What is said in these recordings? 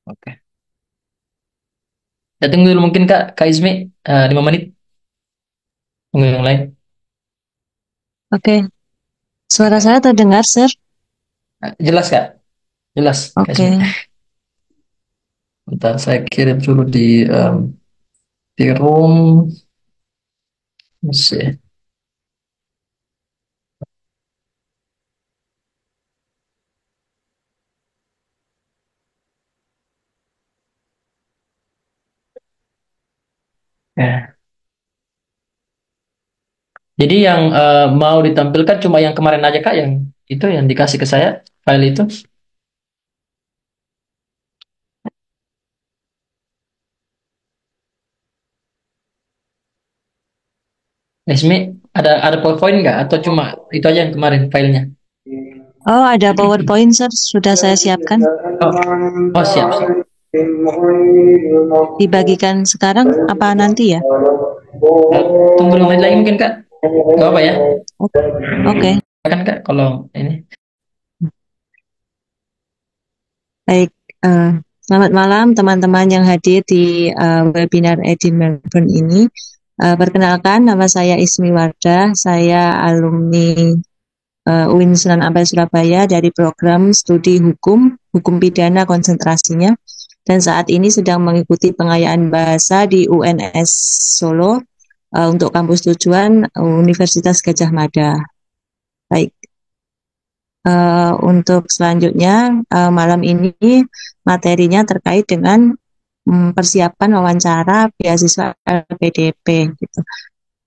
Oke. Ya, tunggu dulu mungkin Kak Izmi 5 menit. Tunggu yang lain. Oke, suara saya terdengar, Sir? Jelas Kak? Jelas Kak Oke. Izmi. Bentar saya kirim dulu di room. Masih. Ya. Jadi yang mau ditampilkan cuma yang kemarin aja Kak, yang itu yang dikasih ke saya file itu. Ismi ada PowerPoint nggak atau cuma itu aja yang kemarin filenya? Oh, ada PowerPoint, Sir. Sudah saya siapkan. Oh, oh siap siap. Dibagikan sekarang apa nanti ya? Tunggu 5 menit lagi mungkin Kak. Gak apa ya? Oke, Kan Kak kalau ini. baik. eh, Selamat malam teman-teman yang hadir di webinar Edin Melbourne ini. Perkenalkan, nama saya Ismi Wardah. Saya alumni UIN Sunan Ampel Surabaya dari program studi hukum pidana konsentrasinya. Dan saat ini sedang mengikuti pengayaan bahasa di UNS Solo untuk kampus tujuan Universitas Gadjah Mada. Baik, untuk selanjutnya malam ini materinya terkait dengan persiapan wawancara beasiswa LPDP gitu.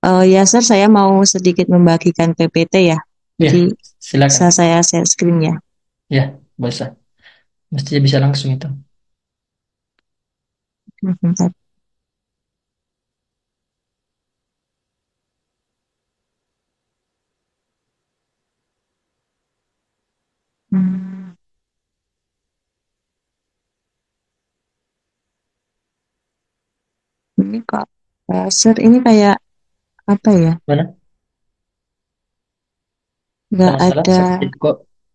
Ya, Sir, saya mau sedikit membagikan PPT ya. Ya, Jadi bisa silakan. saya share screen ya. Ya, bisa. Mestinya bisa langsung itu. Bentar. Hmm, ini kok, Sir, ini kayak apa ya? Mana? Ada Nggak masalah? ada.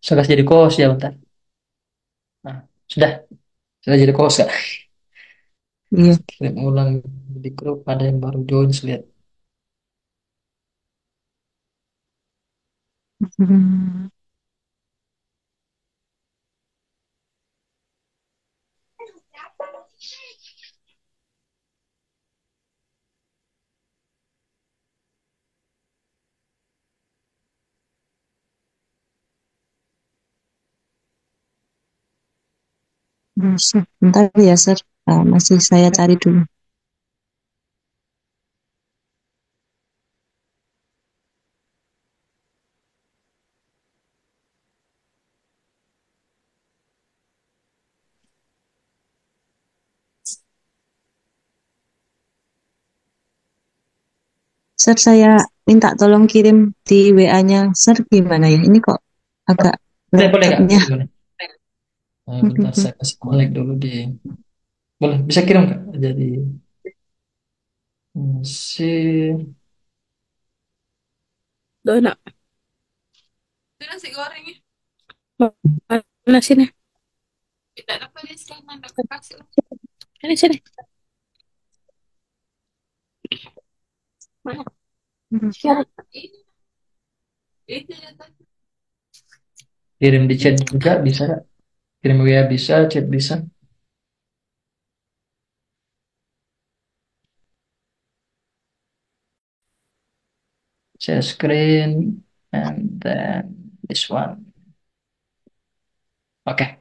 Saya kasih jadi kos ya bentar. Nah, sudah. Sudah jadi kos Kak. Iya. Kirim ulang di grup ada yang baru join saya lihat. Hmm, Bentar ya, Sir. Masih saya cari dulu. Sir, saya minta tolong kirim di WA-nya. Sir, gimana ya? Ini kok agak Boleh, boleh Kak. laptopnya. Boleh, boleh. Bentar saya kasih connect dulu boleh bisa kirim Kak. Jadi si Dona. Itu nasi goreng ya. Mana sini? Tidak dapat di sana, dapat kasih. Sini sini. Mana? Siapa? Ini ya tadi. kirim di chat juga bisa Kak. Kirim WA bisa, chat bisa. Share screen and then this one. Oke.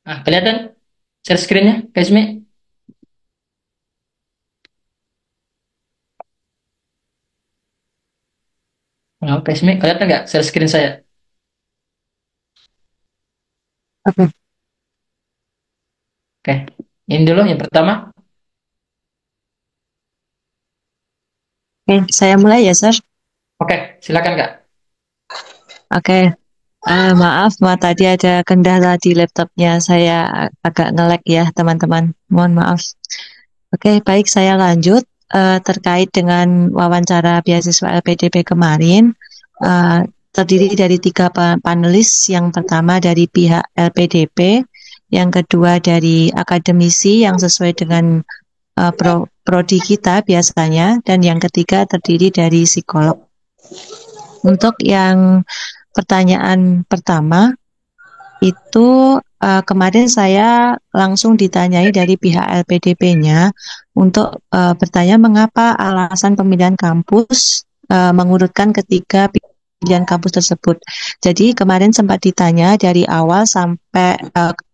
Nah, kelihatan share screen-nya, Kak Ismi? Nah, Kak Ismi, kelihatan nggak share screen saya? Oke, Oke. Ini dulu yang pertama. oke, saya mulai ya, Sir. Oke, silakan Kak. Oke, maaf, tadi ada kendala di laptopnya. Saya agak nge-lag ya, teman-teman. Mohon maaf. Oke, baik, saya lanjut. terkait dengan wawancara beasiswa LPDP kemarin, terdiri dari 3 panelis. Yang pertama dari pihak LPDP, yang kedua dari akademisi yang sesuai dengan prodi kita biasanya, dan yang ketiga terdiri dari psikolog. Untuk yang pertanyaan pertama, itu kemarin saya langsung ditanyai dari pihak LPDP-nya untuk bertanya mengapa alasan pemilihan kampus mengurutkan ketiga pilihan kampus tersebut. Jadi kemarin sempat ditanya dari awal sampai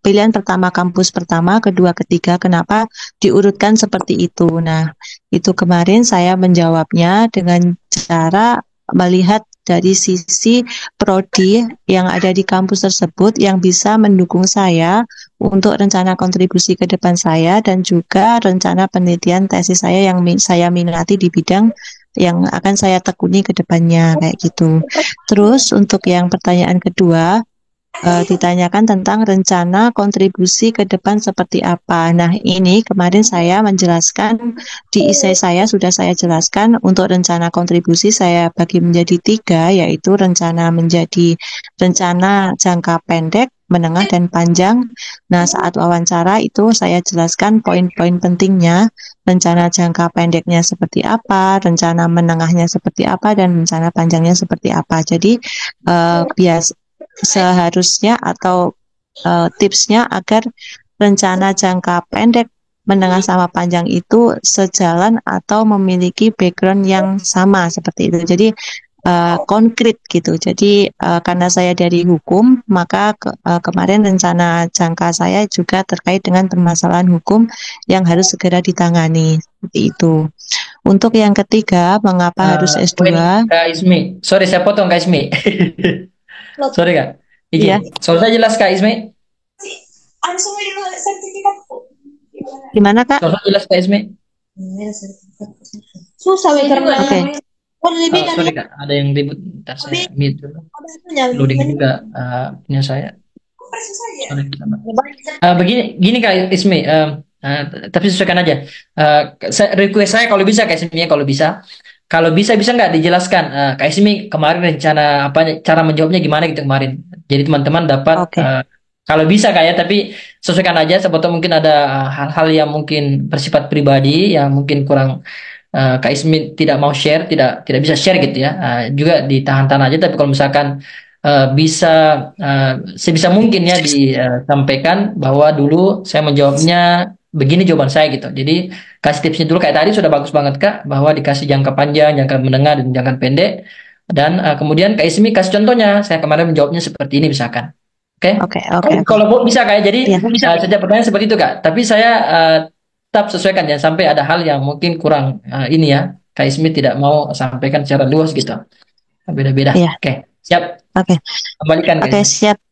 pilihan pertama kampus pertama, kedua, ketiga, kenapa diurutkan seperti itu. Nah, itu kemarin saya menjawabnya dengan cara melihat dari sisi prodi yang ada di kampus tersebut yang bisa mendukung saya untuk rencana kontribusi ke depan saya dan juga rencana penelitian tesis saya yang saya minati di bidang yang akan saya tekuni ke depannya, kayak gitu. Terus untuk yang pertanyaan kedua, ditanyakan tentang rencana kontribusi ke depan seperti apa. Nah, ini kemarin saya menjelaskan di esai saya, sudah saya jelaskan untuk rencana kontribusi saya bagi menjadi 3, yaitu rencana jangka pendek, menengah, dan panjang. Nah, saat wawancara itu saya jelaskan poin-poin pentingnya, rencana jangka pendeknya seperti apa, rencana menengahnya seperti apa, dan rencana panjangnya seperti apa. Jadi, seharusnya atau tipsnya agar rencana jangka pendek, menengah, sama panjang itu sejalan atau memiliki background yang sama seperti itu. Jadi konkret gitu. Jadi karena saya dari hukum, maka kemarin rencana jangka saya juga terkait dengan permasalahan hukum yang harus segera ditangani seperti itu. Untuk yang ketiga, mengapa harus S2? Kak Ismi, sorry saya potong Kak Ismi. Sorry Kak. Iya. Soal saya jelas Kak Ismi. Gimana Kak? Soal saya jelas Kak Ismi. Susah karena sorry Kak, ada yang ribut. Ntar saya mute dulu. Loading juga punya saya. Sorry, begini Kak Ismi, tapi sesuaikan aja. Request saya kalau bisa Kak Ismi, kalau bisa nggak dijelaskan Kak Ismi kemarin rencana apa, cara menjawabnya gimana gitu kemarin. Jadi teman-teman dapat kalau bisa Kak ya, tapi sesuaikan aja. Sebetulnya mungkin ada hal-hal yang mungkin bersifat pribadi yang mungkin kurang Kak Ismi tidak mau share, tidak bisa share gitu ya. Juga ditahan-tahan aja. Tapi kalau misalkan bisa sebisa mungkin ya disampaikan bahwa dulu saya menjawabnya begini jawaban saya gitu. Jadi kasih tipsnya dulu kayak tadi sudah bagus banget Kak, bahwa dikasih jangka panjang, jangka menengah, dan jangka pendek. Dan kemudian Kak Ismi kasih contohnya, saya kemarin menjawabnya seperti ini misalkan. Oke. Kalau bisa Kak, jadi setiap pertanyaan seperti itu Kak. Tapi saya tetap sesuaikan, jangan sampai ada hal yang mungkin kurang ini ya. Kak Ismi tidak mau sampaikan secara luas gitu. Beda-beda. Oke, siap. Kembalikan. Siap.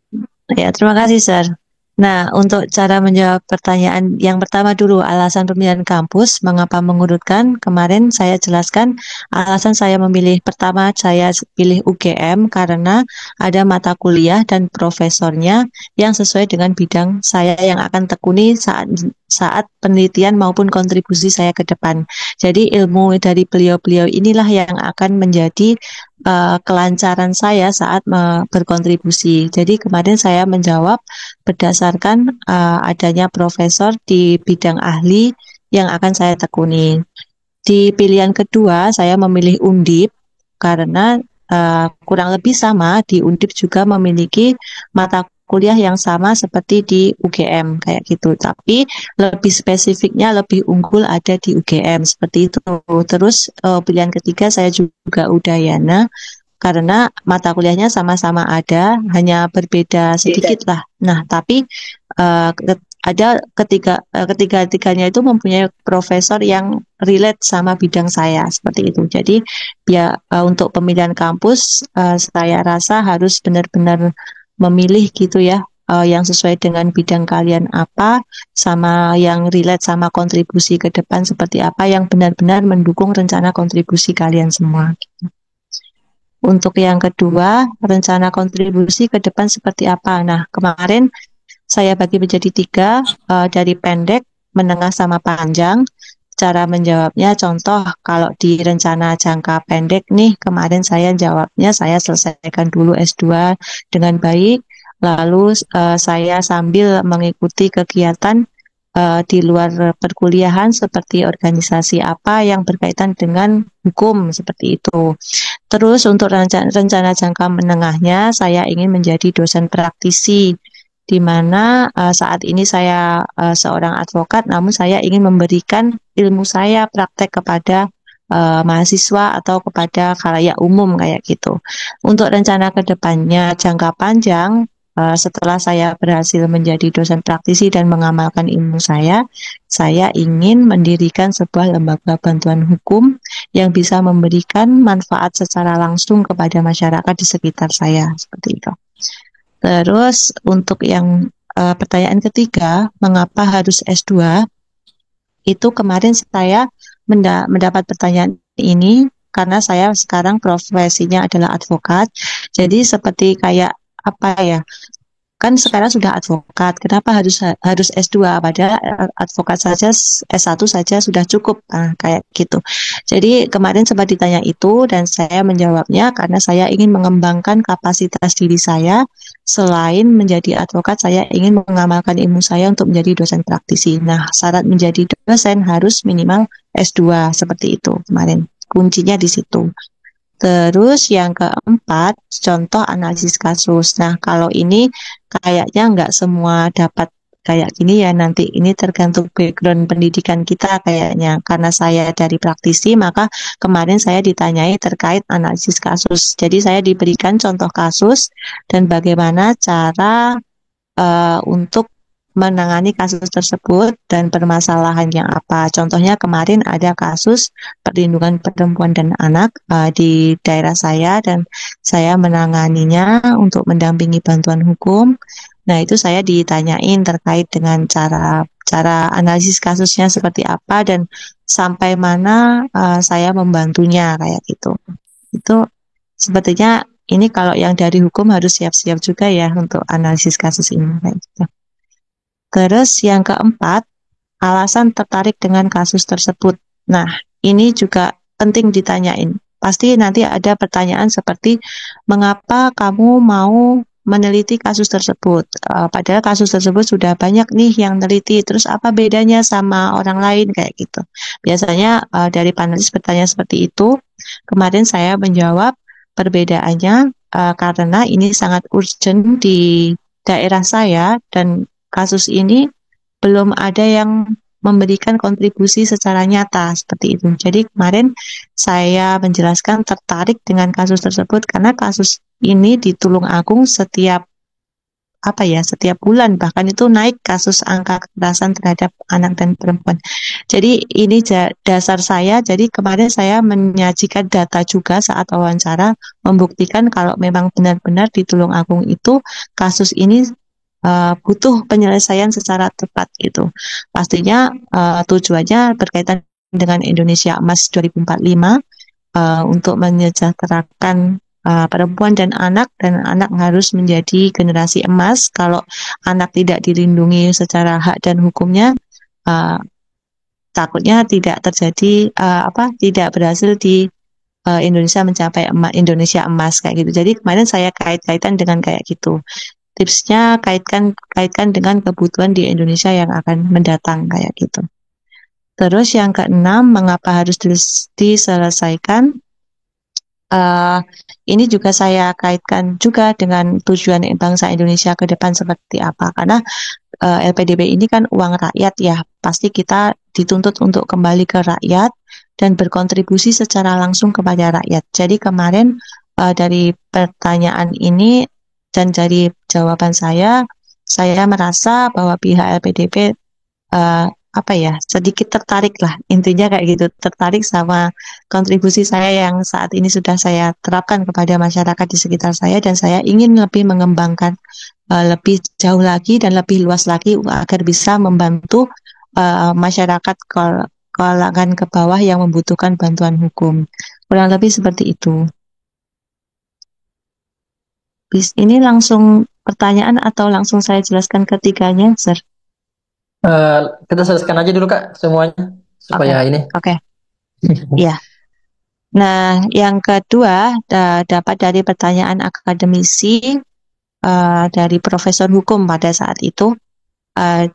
Ya, terima kasih, Sir. Nah, untuk cara menjawab pertanyaan yang pertama dulu, alasan pemilihan kampus, mengapa mengurutkan? Kemarin saya jelaskan alasan saya memilih, pertama saya pilih UGM karena ada mata kuliah dan profesornya yang sesuai dengan bidang saya yang akan tekuni saat penelitian maupun kontribusi saya ke depan. Jadi ilmu dari beliau-beliau inilah yang akan menjadi kelancaran saya saat berkontribusi. Jadi kemarin saya menjawab berdasarkan adanya profesor di bidang ahli yang akan saya tekuni. Di pilihan kedua saya memilih Undip karena kurang lebih sama, di Undip juga memiliki mata kuliah yang sama seperti di UGM kayak gitu, tapi lebih spesifiknya lebih unggul ada di UGM seperti itu. Terus pilihan ketiga saya juga Udayana karena mata kuliahnya sama-sama ada, hanya berbeda sedikit lah. Nah, tapi ada ketiga-tiganya itu mempunyai profesor yang relate sama bidang saya seperti itu. Jadi untuk pemilihan kampus saya rasa harus benar-benar memilih gitu ya, yang sesuai dengan bidang kalian apa, sama yang relate sama kontribusi ke depan seperti apa, yang benar-benar mendukung rencana kontribusi kalian semua. Untuk yang kedua, rencana kontribusi ke depan seperti apa? Nah, kemarin saya bagi menjadi 3, dari pendek, menengah, sama panjang. cara menjawabnya, contoh kalau di rencana jangka pendek nih, kemarin saya jawabnya saya selesaikan dulu S2 dengan baik, lalu saya sambil mengikuti kegiatan di luar perkuliahan seperti organisasi apa yang berkaitan dengan hukum seperti itu. Terus untuk rencana jangka menengahnya, saya ingin menjadi dosen praktisi, di mana saat ini saya seorang advokat, namun saya ingin memberikan ilmu saya praktek kepada mahasiswa atau kepada khalayak umum kayak gitu. Untuk rencana ke depannya, jangka panjang, setelah saya berhasil menjadi dosen praktisi dan mengamalkan ilmu saya ingin mendirikan sebuah lembaga bantuan hukum yang bisa memberikan manfaat secara langsung kepada masyarakat di sekitar saya, seperti itu. Terus untuk yang pertanyaan ketiga, mengapa harus S2? Itu kemarin saya mendapat pertanyaan ini karena saya sekarang profesinya adalah advokat. Jadi seperti kayak apa ya? Kan sekarang sudah advokat, kenapa harus S2? Padahal advokat saja S1 saja sudah cukup, kayak gitu. Jadi kemarin sempat ditanya itu dan saya menjawabnya karena saya ingin mengembangkan kapasitas diri saya. Selain menjadi advokat, saya ingin mengamalkan ilmu saya untuk menjadi dosen praktisi. Nah, syarat menjadi dosen harus minimal S2 seperti itu kemarin. Kuncinya di situ. Terus yang keempat, contoh analisis kasus. Nah, kalau ini kayaknya nggak semua dapat kayak gini ya nanti. Ini tergantung background pendidikan kita kayaknya. Karena saya dari praktisi, maka kemarin saya ditanyai terkait analisis kasus. Jadi saya diberikan contoh kasus dan bagaimana cara untuk menangani kasus tersebut dan permasalahannya apa. Contohnya kemarin ada kasus perlindungan perempuan dan anak di daerah saya dan saya menanganinya untuk mendampingi bantuan hukum. Nah, itu saya ditanyain terkait dengan cara analisis kasusnya seperti apa dan sampai mana saya membantunya kayak gitu. Itu sepertinya ini kalau yang dari hukum harus siap-siap juga ya untuk analisis kasus ini kayak gitu. Terus yang keempat, alasan tertarik dengan kasus tersebut. Nah, ini juga penting ditanyain. Pasti nanti ada pertanyaan seperti, mengapa kamu mau meneliti kasus tersebut? Padahal kasus tersebut sudah banyak nih yang neliti, terus apa bedanya sama orang lain kayak gitu. Biasanya dari panelis bertanya seperti itu. Kemarin saya menjawab perbedaannya karena ini sangat urgent di daerah saya dan kasus ini belum ada yang memberikan kontribusi secara nyata seperti itu. Jadi kemarin saya menjelaskan tertarik dengan kasus tersebut karena kasus ini di Tulungagung setiap setiap bulan bahkan itu naik kasus angka kekerasan terhadap anak dan perempuan. Jadi ini dasar saya. Jadi kemarin saya menyajikan data juga saat wawancara membuktikan kalau memang benar-benar di Tulungagung itu kasus ini butuh penyelesaian secara tepat gitu. Pastinya tujuannya berkaitan dengan Indonesia Emas 2045 untuk menyejahterakan perempuan dan anak harus menjadi generasi emas. Kalau anak tidak dilindungi secara hak dan hukumnya, takutnya tidak terjadi tidak berhasil di Indonesia mencapai Indonesia Emas kayak gitu. Jadi kemarin saya kait-kaitan dengan kayak gitu. Tipsnya kaitkan dengan kebutuhan di Indonesia yang akan mendatang kayak gitu. Terus yang keenam, mengapa harus diselesaikan? Ini juga saya kaitkan juga dengan tujuan bangsa Indonesia ke depan seperti apa. Karena LPDP ini kan uang rakyat ya, pasti kita dituntut untuk kembali ke rakyat dan berkontribusi secara langsung kepada rakyat. Jadi kemarin dari pertanyaan ini dan dari jawaban saya merasa bahwa pihak LPDP sedikit tertarik lah, intinya kayak gitu, tertarik sama kontribusi saya yang saat ini sudah saya terapkan kepada masyarakat di sekitar saya dan saya ingin lebih mengembangkan lebih jauh lagi dan lebih luas lagi agar bisa membantu masyarakat kalangan ke bawah yang membutuhkan bantuan hukum. Kurang lebih seperti itu. Ini langsung pertanyaan atau langsung saya jelaskan ketiganya, Sir? Kita selesaikan aja dulu Kak semuanya supaya ini. Oke. Ya. Nah, yang kedua dapat dari pertanyaan akademisi dari profesor hukum pada saat itu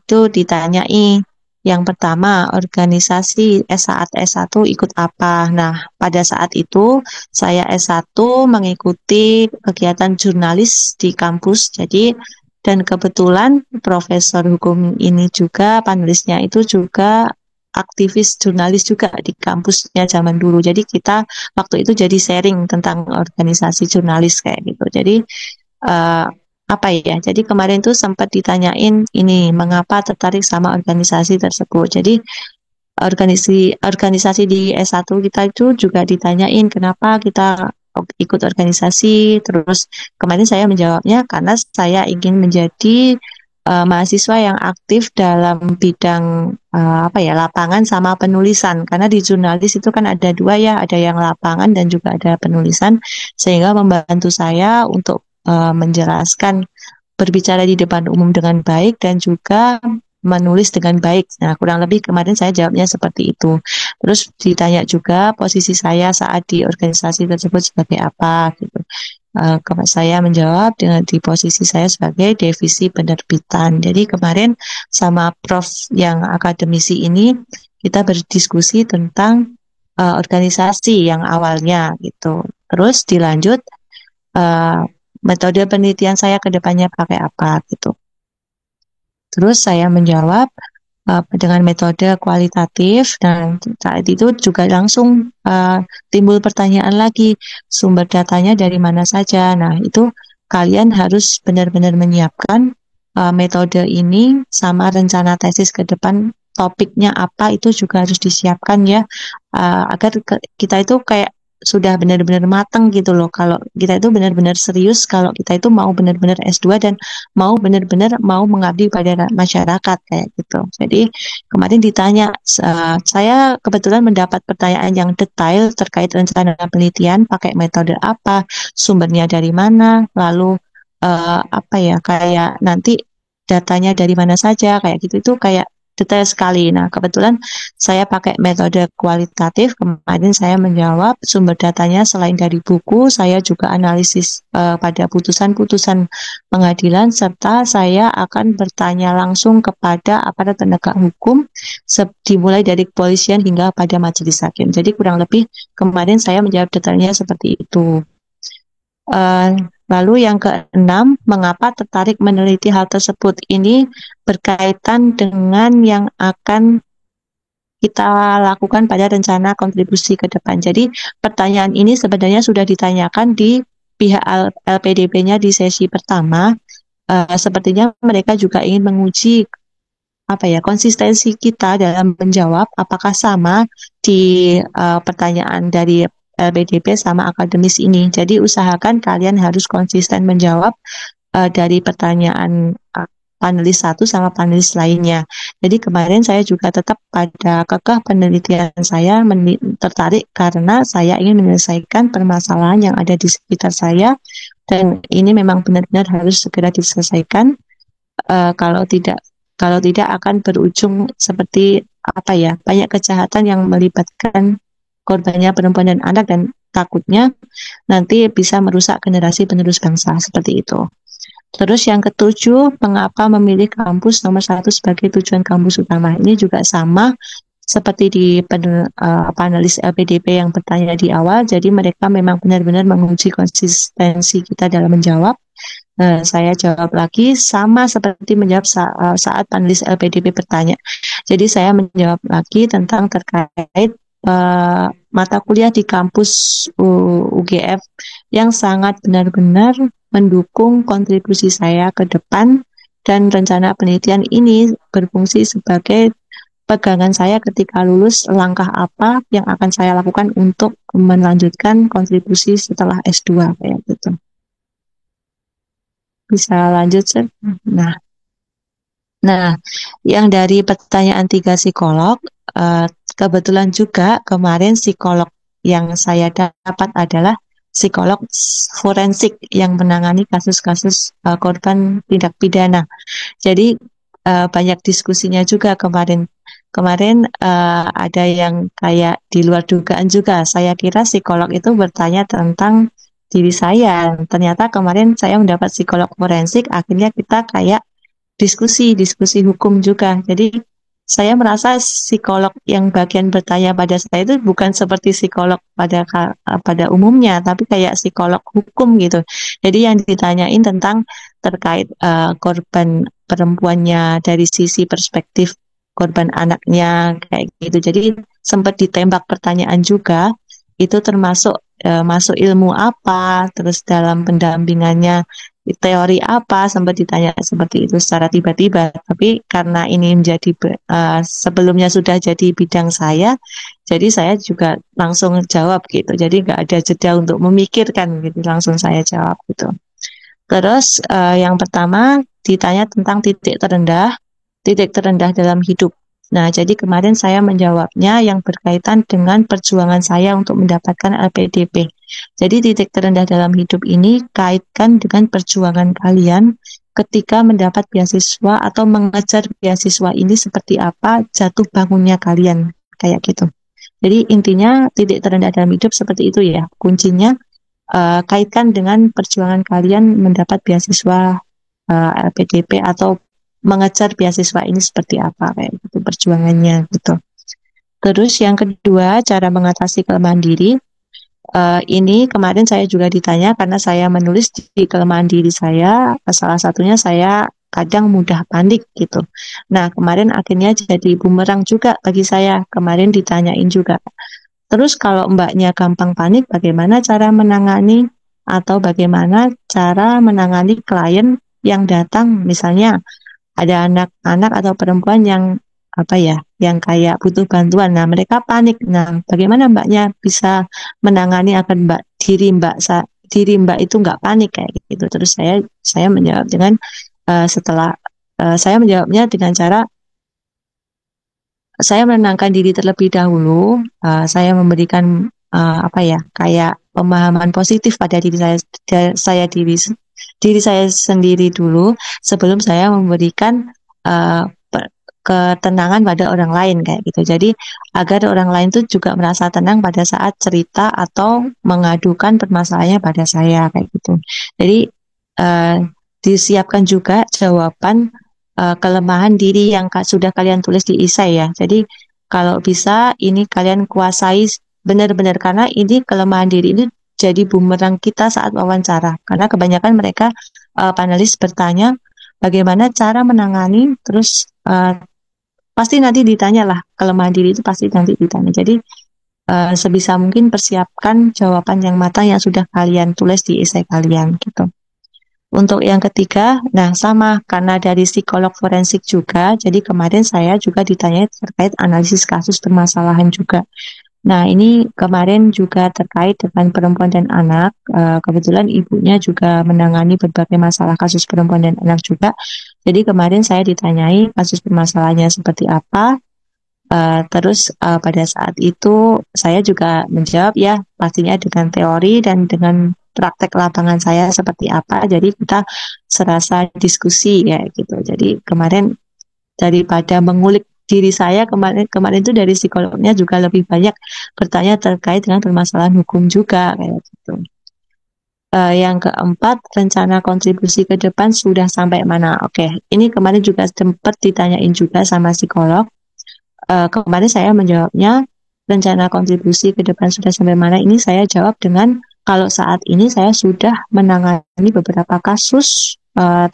ditanyai yang pertama organisasi saat S1 ikut apa. Nah, pada saat itu saya S1 mengikuti kegiatan jurnalis di kampus. Jadi dan kebetulan profesor hukum ini juga panelisnya itu juga aktivis jurnalis juga di kampusnya zaman dulu. Jadi kita waktu itu jadi sharing tentang organisasi jurnalis kayak gitu. Jadi apa ya? Jadi kemarin tuh sempat ditanyain ini mengapa tertarik sama organisasi tersebut. Jadi organisasi di S1 kita itu juga ditanyain kenapa kita ikut organisasi. Terus kemarin saya menjawabnya karena saya ingin menjadi mahasiswa yang aktif dalam bidang apa ya lapangan sama penulisan. Karena di jurnalis itu kan ada dua ya, ada yang lapangan dan juga ada penulisan, sehingga membantu saya untuk menjelaskan berbicara di depan umum dengan baik dan juga menulis dengan baik. Nah, kurang lebih kemarin saya jawabnya seperti itu. Terus ditanya juga posisi saya saat di organisasi tersebut sebagai apa gitu. Saya menjawab dengan di posisi saya sebagai divisi penerbitan. Jadi kemarin sama Prof yang akademisi ini kita berdiskusi tentang organisasi yang awalnya gitu. Terus dilanjut metode penelitian saya ke depannya pakai apa gitu. Terus saya menjawab dengan metode kualitatif dan saat itu juga langsung timbul pertanyaan lagi, sumber datanya dari mana saja. Nah, itu kalian harus benar-benar menyiapkan metode ini sama rencana tesis ke depan, topiknya apa itu juga harus disiapkan ya, agar kita itu kayak sudah benar-benar matang gitu loh. Kalau kita itu benar-benar serius, kalau kita itu mau benar-benar S2 dan mau benar-benar mau mengabdi pada masyarakat kayak gitu. Jadi kemarin ditanya, saya kebetulan mendapat pertanyaan yang detail terkait rencana penelitian, pakai metode apa, sumbernya dari mana, lalu apa ya, kayak nanti datanya dari mana saja, kayak gitu itu kayak detail sekali. Nah, kebetulan saya pakai metode kualitatif. Kemarin saya menjawab sumber datanya selain dari buku, saya juga analisis pada putusan-putusan pengadilan, serta saya akan bertanya langsung kepada aparat penegak hukum, dimulai dari kepolisian hingga pada majelis hakim. Jadi kurang lebih kemarin saya menjawab detailnya seperti itu. Lalu yang keenam, mengapa tertarik meneliti hal tersebut? Ini berkaitan dengan yang akan kita lakukan pada rencana kontribusi ke depan. Jadi pertanyaan ini sebenarnya sudah ditanyakan di pihak LPDP-nya di sesi pertama. Sepertinya mereka juga ingin menguji konsistensi kita dalam menjawab apakah sama di pertanyaan dari LPDP sama akademis ini. Jadi usahakan kalian harus konsisten menjawab dari pertanyaan panelis satu sama panelis lainnya. Jadi kemarin saya juga tetap pada kekeh penelitian saya tertarik karena saya ingin menyelesaikan permasalahan yang ada di sekitar saya dan ini memang benar-benar harus segera diselesaikan. Kalau tidak akan berujung seperti banyak kejahatan yang melibatkan korbannya perempuan dan anak dan takutnya nanti bisa merusak generasi penerus bangsa seperti itu. Terus yang ketujuh, mengapa memilih kampus nomor 1 sebagai tujuan kampus utama? Ini juga sama seperti di panelis LPDP yang bertanya di awal. Jadi mereka memang benar-benar menguji konsistensi kita dalam menjawab. Saya jawab lagi sama seperti menjawab saat panelis LPDP bertanya. Jadi saya menjawab lagi tentang terkait mata kuliah di kampus UGF yang sangat benar-benar mendukung kontribusi saya ke depan dan rencana penelitian ini berfungsi sebagai pegangan saya ketika lulus, langkah apa yang akan saya lakukan untuk melanjutkan kontribusi setelah S2 kayak gitu. Bisa lanjut, Sir? Nah, yang dari pertanyaan 3 psikolog, kebetulan juga kemarin psikolog yang saya dapat adalah psikolog forensik yang menangani kasus-kasus korban tindak pidana. Jadi banyak diskusinya juga kemarin. kemarin ada yang kayak di luar dugaan juga. Saya kira psikolog itu bertanya tentang diri saya. Ternyata kemarin saya mendapat psikolog forensik, akhirnya kita kayak diskusi hukum juga. Jadi saya merasa psikolog yang bagian bertanya pada saya itu bukan seperti psikolog pada umumnya, tapi kayak psikolog hukum gitu. Jadi yang ditanyain tentang terkait korban perempuannya dari sisi perspektif korban anaknya kayak gitu. Jadi sempat ditembak pertanyaan juga. Itu termasuk masuk ilmu apa, terus dalam pendampingannya teori apa, sempat ditanya seperti itu secara tiba-tiba. Tapi karena ini menjadi sebelumnya sudah jadi bidang saya, jadi saya juga langsung jawab gitu. Jadi nggak ada jeda untuk memikirkan gitu, langsung saya jawab gitu. Terus yang pertama ditanya tentang titik terendah dalam hidup. Nah, jadi kemarin saya menjawabnya yang berkaitan dengan perjuangan saya untuk mendapatkan LPDP. Jadi titik terendah dalam hidup ini kaitkan dengan perjuangan kalian ketika mendapat beasiswa atau mengejar beasiswa ini seperti apa jatuh bangunnya kalian, kayak gitu. Jadi intinya titik terendah dalam hidup seperti itu ya. Kuncinya kaitkan dengan perjuangan kalian mendapat beasiswa LPDP atau mengejar beasiswa ini seperti apa kayak gitu perjuangannya gitu. Terus yang kedua, cara mengatasi kelemahan diri. Ini kemarin saya juga ditanya karena saya menulis di kelemahan diri saya, salah satunya saya kadang mudah panik gitu. Nah, kemarin akhirnya jadi bumerang juga bagi saya. Kemarin ditanyain juga. Terus kalau mbaknya gampang panik, bagaimana cara menangani atau bagaimana cara menangani klien yang datang misalnya ada anak-anak atau perempuan yang yang kayak butuh bantuan. Nah, mereka panik. Nah, bagaimana mbaknya bisa menangani agar diri mbak itu nggak panik kayak gitu. Terus saya menjawab dengan saya menjawabnya dengan cara saya menenangkan diri terlebih dahulu. Saya memberikan kayak pemahaman positif pada diri saya sendiri dulu sebelum saya memberikan ketenangan pada orang lain kayak gitu. Jadi agar orang lain tuh juga merasa tenang pada saat cerita atau mengadukan permasalahannya pada saya kayak gitu. Jadi disiapkan juga jawaban kelemahan diri yang sudah kalian tulis di esai ya. Jadi kalau bisa ini kalian kuasai benar-benar karena ini kelemahan diri ini jadi bumerang kita saat wawancara. Karena kebanyakan mereka panelis bertanya bagaimana cara menangani, terus pasti nanti ditanya lah kelemahan diri itu pasti nanti ditanya. Jadi sebisa mungkin persiapkan jawaban yang matang yang sudah kalian tulis di esai kalian gitu. Untuk yang ketiga, nah sama karena dari psikolog forensik juga, jadi kemarin saya juga ditanya terkait analisis kasus permasalahan juga. Nah ini kemarin juga terkait dengan perempuan dan anak, kebetulan ibunya juga menangani berbagai masalah kasus perempuan dan anak juga. Jadi kemarin saya ditanyai kasus permasalahannya seperti apa, terus pada saat itu saya juga menjawab ya pastinya dengan teori dan dengan praktek lapangan saya seperti apa. Jadi kita serasa diskusi ya gitu. Jadi kemarin daripada mengulik diri saya kemarin itu dari psikolognya juga lebih banyak bertanya terkait dengan permasalahan hukum juga kayak gitu. Yang keempat, rencana kontribusi ke depan sudah sampai mana? Oke, ini kemarin juga sempat ditanyain juga sama psikolog. Kemarin saya menjawabnya rencana kontribusi ke depan sudah sampai mana, ini saya jawab dengan kalau saat ini saya sudah menangani beberapa kasus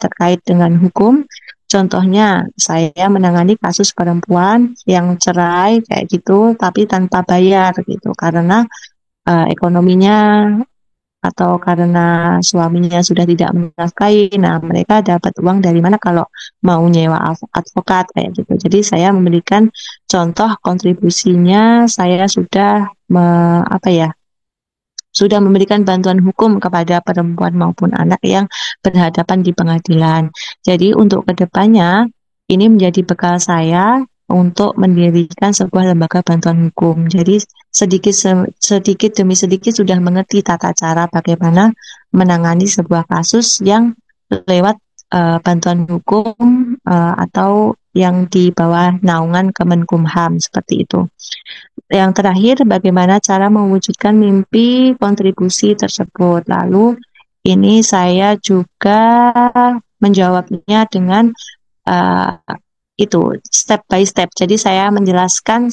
terkait dengan hukum. Contohnya saya menangani kasus perempuan yang cerai kayak gitu tapi tanpa bayar gitu karena ekonominya atau karena suaminya sudah tidak menafkahi. Nah, mereka dapat uang dari mana kalau mau nyewa advokat kayak gitu. Jadi saya memberikan contoh kontribusinya, saya sudah sudah memberikan bantuan hukum kepada perempuan maupun anak yang berhadapan di pengadilan. Jadi untuk kedepannya ini menjadi bekal saya untuk mendirikan sebuah lembaga bantuan hukum. Jadi sedikit demi sedikit sudah mengerti tata cara bagaimana menangani sebuah kasus yang lewat bantuan hukum atau yang di bawah naungan Kemenkumham seperti itu. Yang terakhir, bagaimana cara mewujudkan mimpi kontribusi tersebut. Lalu ini saya juga menjawabnya dengan itu step by step. Jadi saya menjelaskan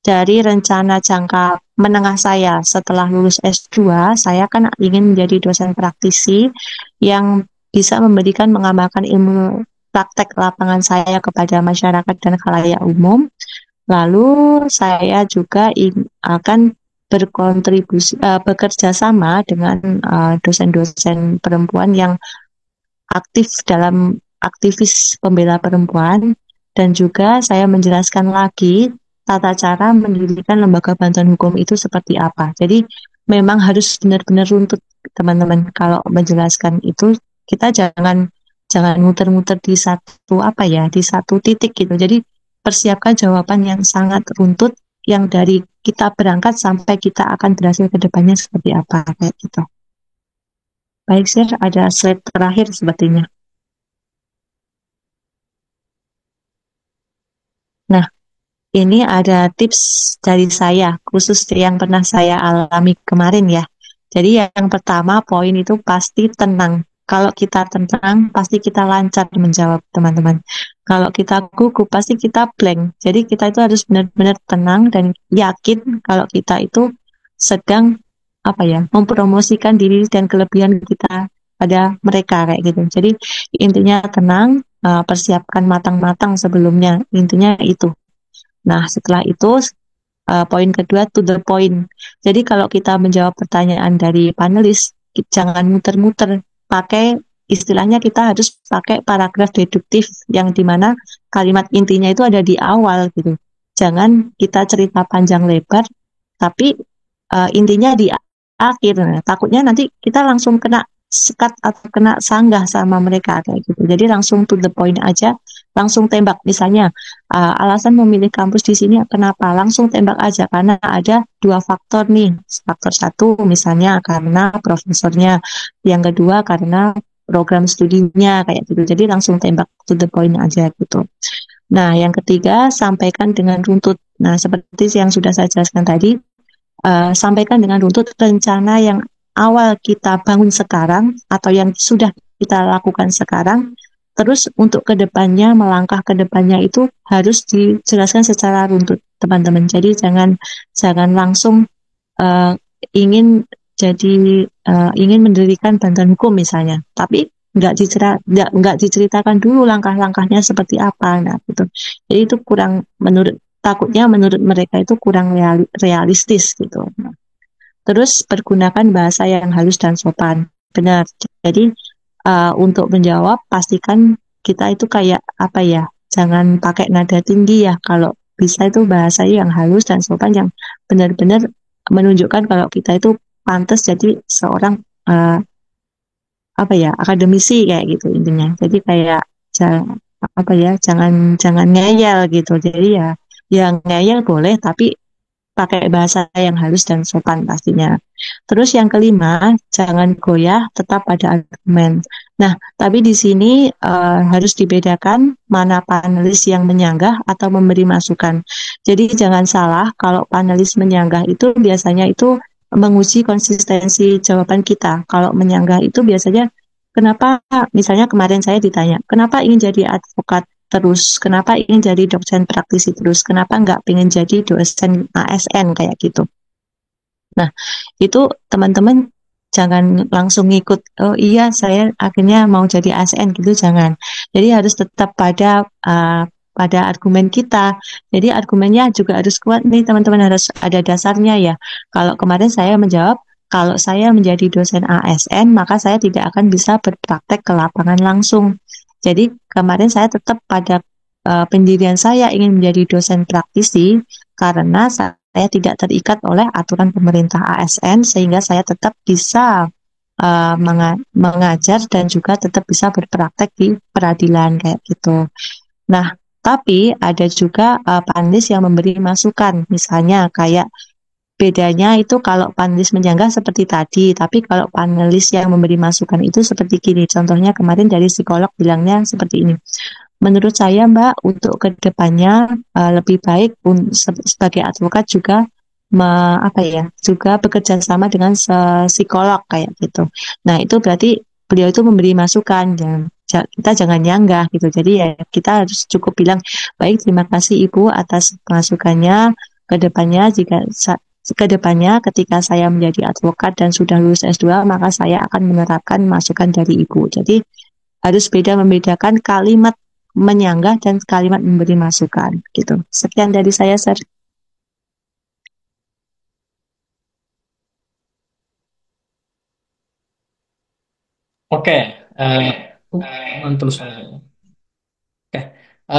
dari rencana jangka menengah saya setelah lulus S2, saya kan ingin menjadi dosen praktisi yang bisa mengamalkan ilmu praktek lapangan saya kepada masyarakat dan khalayak umum. Lalu saya juga akan berkontribusi bekerja sama dengan dosen-dosen perempuan yang aktif dalam aktivis pembela perempuan, dan juga saya menjelaskan lagi tata cara mendirikan lembaga bantuan hukum itu seperti apa. Jadi memang harus benar-benar runtut, teman-teman. Kalau menjelaskan itu kita jangan muter-muter di satu titik gitu. Jadi persiapkan jawaban yang sangat runtut, yang dari kita berangkat sampai kita akan berhasil ke depannya seperti apa, kayak gitu. Baik, Sir, ada slide terakhir sepertinya. Nah, ini ada tips dari saya, khusus yang pernah saya alami kemarin ya. Jadi yang pertama, poin itu pasti tenang. Kalau kita tenang, pasti kita lancar menjawab, teman-teman. Kalau kita gugup, pasti kita blank. Jadi kita itu harus benar-benar tenang dan yakin kalau kita itu sedang mempromosikan diri dan kelebihan kita pada mereka kayak gitu. Jadi intinya tenang, persiapkan matang-matang sebelumnya. Intinya itu. Nah, setelah itu poin kedua, to the point. Jadi kalau kita menjawab pertanyaan dari panelis, jangan muter-muter. Istilahnya kita harus pakai paragraf deduktif yang dimana kalimat intinya itu ada di awal gitu. Jangan kita cerita panjang lebar, tapi intinya di akhir. Nah, takutnya nanti kita langsung kena sekat atau kena sanggah sama mereka kayak gitu. Jadi langsung to the point aja, langsung tembak. Misalnya alasan memilih kampus di sini kenapa? Langsung tembak aja karena ada dua faktor nih. Faktor satu misalnya karena profesornya, yang kedua karena program studinya kayak gitu. Jadi langsung tembak to the point aja gitu. Nah, yang ketiga, sampaikan dengan runtut. Nah, seperti yang sudah saya jelaskan tadi, sampaikan dengan runtut rencana yang awal kita bangun sekarang atau yang sudah kita lakukan sekarang. Terus untuk kedepannya, melangkah kedepannya itu harus dijelaskan secara runtut, teman-teman. Jadi jangan langsung ingin mendirikan bantuan hukum misalnya, tapi nggak diceritakan dulu langkah-langkahnya seperti apa. Nah, gitu. Jadi itu takutnya menurut mereka itu kurang realistis gitu. Nah, terus pergunakan bahasa yang halus dan sopan. Benar. Jadi untuk menjawab pastikan kita itu kayak jangan pakai nada tinggi ya. Kalau bisa itu bahasa yang halus dan sopan yang benar-benar menunjukkan kalau kita itu pantas jadi seorang akademisi kayak gitu intinya. Jadi kayak jangan ngeyel gitu. Jadi yang ngeyel boleh tapi pakai bahasa yang halus dan sopan pastinya. Terus yang kelima, jangan goyah, tetap pada argumen. Nah, tapi di sini harus dibedakan mana panelis yang menyanggah atau memberi masukan. Jadi jangan salah, kalau panelis menyanggah itu biasanya itu menguji konsistensi jawaban kita. Kalau menyanggah itu biasanya, kenapa, misalnya kemarin saya ditanya, kenapa ingin jadi advokat terus, kenapa ingin jadi dosen praktisi terus, kenapa nggak ingin jadi dosen ASN kayak gitu. Nah, itu teman-teman jangan langsung ngikut, oh iya saya akhirnya mau jadi ASN gitu, jangan. Jadi harus tetap pada argumen kita. Jadi argumennya juga harus kuat nih teman-teman, harus ada dasarnya ya. Kalau kemarin saya menjawab, kalau saya menjadi dosen ASN, maka saya tidak akan bisa berpraktek ke lapangan langsung. Jadi kemarin saya tetap pada pendirian saya ingin menjadi dosen praktisi karena saya tidak terikat oleh aturan pemerintah ASN, sehingga saya tetap bisa mengajar dan juga tetap bisa berpraktek di peradilan kayak gitu. Nah, tapi ada juga panelis yang memberi masukan, misalnya kayak bedanya itu kalau panelis menyanggah seperti tadi, tapi kalau panelis yang memberi masukan itu seperti gini. Contohnya kemarin dari psikolog bilangnya seperti ini. menurut saya Mbak untuk kedepannya lebih baik sebagai advokat juga juga bekerja sama dengan psikolog kayak gitu. Nah itu berarti beliau itu memberi masukan, kita jangan nyanggah gitu. Jadi ya kita harus cukup bilang baik, terima kasih Ibu atas masukannya. Kedepannya ketika saya menjadi advokat dan sudah lulus S2, maka saya akan menerapkan masukan dari Ibu. Jadi harus membedakan kalimat menyanggah dan kalimat memberi masukan gitu. Sekian dari saya, Sir. Oke, mantul soalnya. Oke,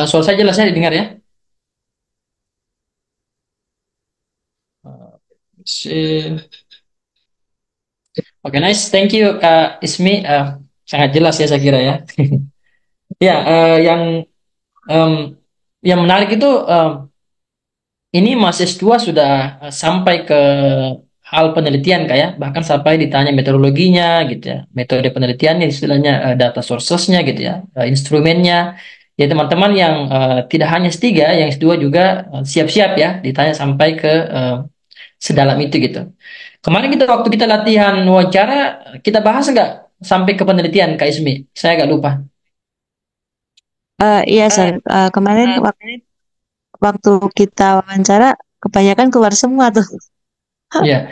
soal saya jelas ya didengar ya. Si- Oke, nice, thank you Kak Ismi. Sangat jelas ya saya kira ya. Ya, em, yang menarik itu ini Mas S2 sudah sampai ke hal penelitian kayak bahkan sampai ditanya metodologinya gitu ya, metode penelitiannya istilahnya, data sourcesnya gitu ya, instrumennya. Ya teman-teman yang tidak hanya S3, yang S2 juga siap-siap ya ditanya sampai ke sedalam itu gitu. Kemarin kita waktu kita latihan wawancara, kita bahas nggak sampai ke penelitian Kak Ismi? Saya agak lupa. Iya, Sir. Kemarin waktu kita wawancara, kebanyakan keluar semua tuh. Ya,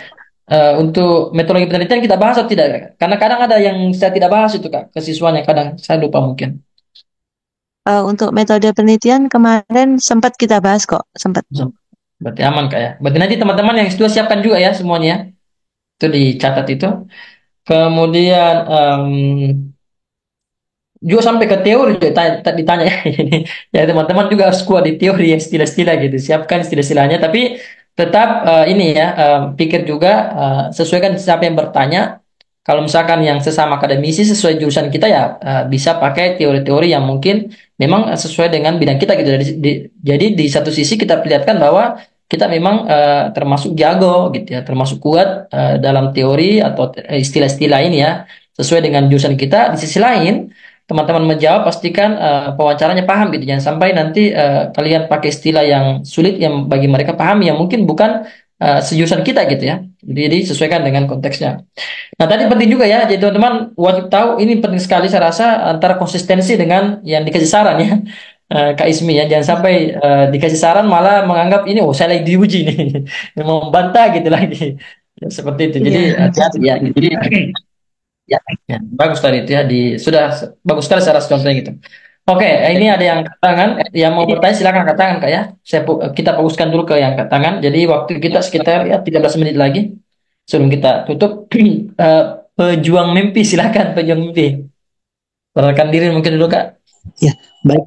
untuk metodologi penelitian kita bahas atau tidak? Kak? Karena kadang ada yang saya tidak bahas itu Kak, ke siswanya kadang saya lupa mungkin. Untuk metode penelitian kemarin sempat kita bahas kok, sempat. Berarti aman Kak ya. Berarti nanti teman-teman yang S2 siapkan juga ya semuanya, ya. Itu dicatat itu. Kemudian juga sampai ke teori juga ditanya ya. Ya teman-teman juga harus kuat di teori ya, istilah-istilah gitu. Siapkan istilah-istilahnya tapi tetap ini ya, pikir juga, sesuaikan siapa yang bertanya. Kalau misalkan yang sesama akademisi sesuai jurusan kita ya, bisa pakai teori-teori yang mungkin memang sesuai dengan bidang kita gitu. Jadi di satu sisi kita perlihatkan bahwa kita memang termasuk jago gitu ya, termasuk kuat dalam teori atau istilah-istilah ini ya, sesuai dengan jurusan kita. Di sisi lain teman-teman menjawab pastikan pewawancaranya paham gitu, jangan sampai nanti kalian pakai istilah yang sulit yang bagi mereka pahami yang mungkin bukan sejurusan kita gitu ya, jadi sesuaikan dengan konteksnya. Nah tadi penting juga ya, jadi teman-teman wajib tahu ini penting sekali saya rasa, antara konsistensi dengan yang dikasih saran ya. Kak Ismi ya, jangan sampai dikasih saran malah menganggap ini, oh saya lagi diuji nih, mau membantah gitu lagi ya, seperti itu. Jadi Iya. hati-hati ya, jadi ya, ya, bagus tadi itu ya, sudah bagus sekali saya rasa contohnya gitu. Oke, ini ada yang angkat tangan, yang mau bertanya silakan angkat tangan Kak ya. Kita fokuskan dulu ke yang angkat tangan. Jadi waktu kita sekitar ya 13 menit lagi sebelum kita tutup. Eh, pejuang mimpi silakan, pejuang mimpi. Perkenalkan diri mungkin dulu Kak. Ya, baik.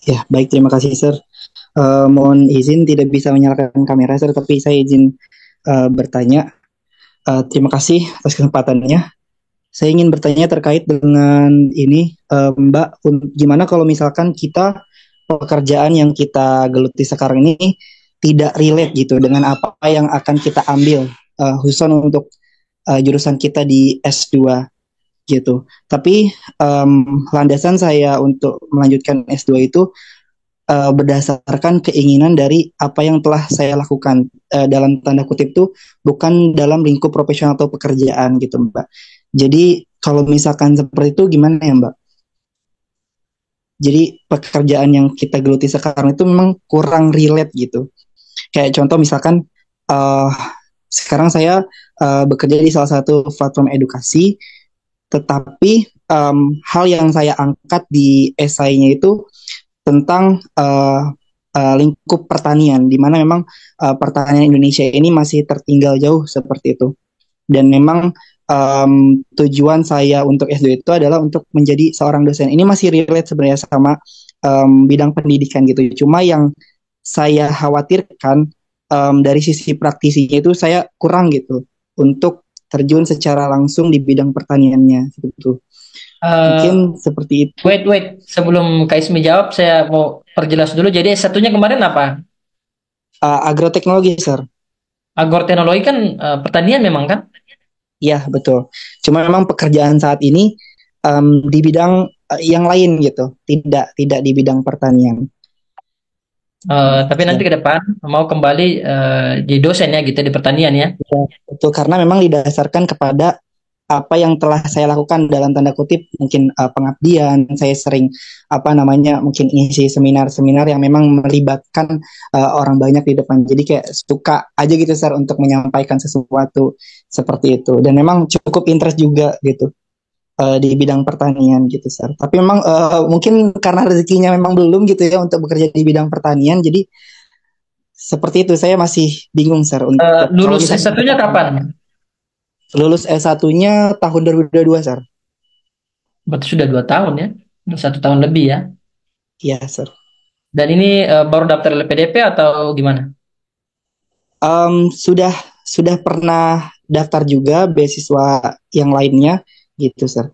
Ya, baik. Terima kasih, Sir. Mohon izin tidak bisa menyalakan kamera, Sir, tapi saya izin bertanya. Terima kasih atas kesempatannya. Saya ingin bertanya terkait dengan ini, Mbak. Gimana kalau misalkan kita pekerjaan yang kita geluti sekarang ini tidak relate gitu dengan apa yang akan kita ambil, khususnya untuk jurusan kita di S2 gitu. Tapi landasan saya untuk melanjutkan S2 itu berdasarkan keinginan dari apa yang telah saya lakukan, dalam tanda kutip tuh bukan dalam lingkup profesional atau pekerjaan gitu Mbak. Jadi kalau misalkan seperti itu gimana ya Mbak? Jadi pekerjaan yang kita geluti sekarang itu memang kurang relate gitu. Kayak contoh misalkan uh, sekarang saya bekerja di salah satu platform edukasi, tetapi hal yang saya angkat di esainya itu tentang lingkup pertanian, di mana memang pertanian Indonesia ini masih tertinggal jauh seperti itu. Dan memang tujuan saya untuk S2 itu adalah untuk menjadi seorang dosen. Ini masih relate sebenarnya sama bidang pendidikan gitu. Cuma yang saya khawatirkan dari sisi praktisinya itu saya kurang gitu untuk terjun secara langsung di bidang pertaniannya gitu. Mungkin seperti itu. Wait, sebelum Kak Ismi jawab, saya mau perjelas dulu. Jadi satunya kemarin apa? Agroteknologi, Sir. Agroteknologi kan pertanian memang kan? Ya, betul. Cuma memang pekerjaan saat ini di bidang yang lain gitu, tidak di bidang pertanian. Tapi nanti ke depan mau kembali di dosen ya gitu di pertanian ya. Ya, itu karena memang didasarkan kepada apa yang telah saya lakukan dalam tanda kutip mungkin pengabdian. Saya sering mungkin isi seminar-seminar yang memang melibatkan orang banyak di depan. Jadi kayak suka aja gitu Sir untuk menyampaikan sesuatu seperti itu. Dan memang cukup interest juga gitu di bidang pertanian gitu Sir. Tapi memang mungkin karena rezekinya memang belum gitu ya untuk bekerja di bidang pertanian. Jadi seperti itu saya masih bingung Sir untuk Lulus S1-nya kapan? Lulus S1-nya tahun 2022, Sir. Berarti sudah 2 tahun ya? 1 tahun lebih ya? Iya, Sir. Dan ini baru daftar LPDP atau gimana? Sudah pernah daftar juga beasiswa yang lainnya gitu, Sir.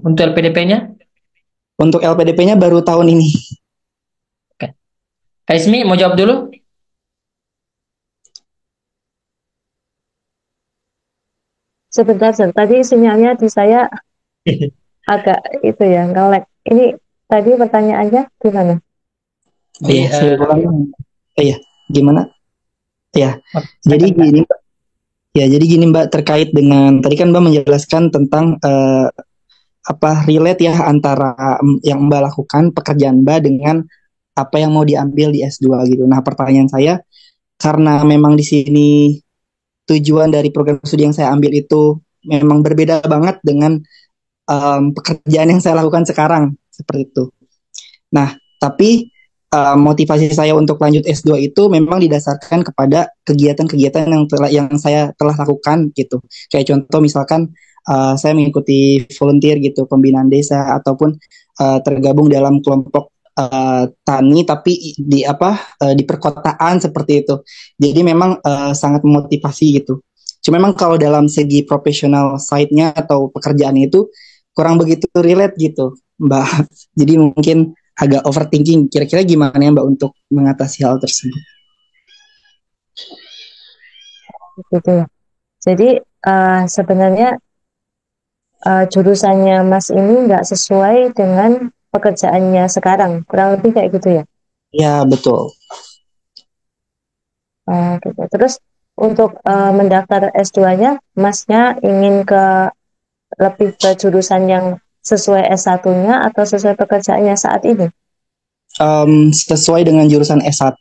Untuk LPDP-nya? Untuk LPDP-nya baru tahun ini. Oke. Kak Ismi mau jawab dulu? Sebentar, tadi sinyalnya di saya agak itu ya, nge-lag. Ini tadi pertanyaannya gimana? Saya ulang. Iya, gimana? Ya, jadi gini, Mbak. Jadi gini Mbak, terkait dengan tadi kan Mbak menjelaskan tentang relate ya antara yang Mbak lakukan pekerjaan Mbak dengan apa yang mau diambil di S2 gitu. Nah, pertanyaan saya karena memang di sini tujuan dari program studi yang saya ambil itu memang berbeda banget dengan pekerjaan yang saya lakukan sekarang seperti itu. Nah, tapi motivasi saya untuk lanjut S2 itu memang didasarkan kepada kegiatan-kegiatan yang saya telah lakukan gitu. Kayak contoh misalkan saya mengikuti volunteer gitu, pembinaan desa ataupun tergabung dalam kelompok tani tapi di perkotaan seperti itu. Jadi memang sangat memotivasi gitu. Cuma memang kalau dalam segi profesional side-nya atau pekerjaan itu kurang begitu relate gitu, Mbak. Jadi mungkin agak overthinking. Kira-kira gimana ya Mbak untuk mengatasi hal tersebut? Gitu ya. Jadi sebenarnya jurusannya Mas ini nggak sesuai dengan pekerjaannya sekarang, kurang lebih kayak gitu ya? Ya, betul. Gitu. Terus untuk mendaftar S2-nya, Masnya ingin lebih ke jurusan yang sesuai S1-nya atau sesuai pekerjaannya saat ini? Sesuai dengan jurusan S1,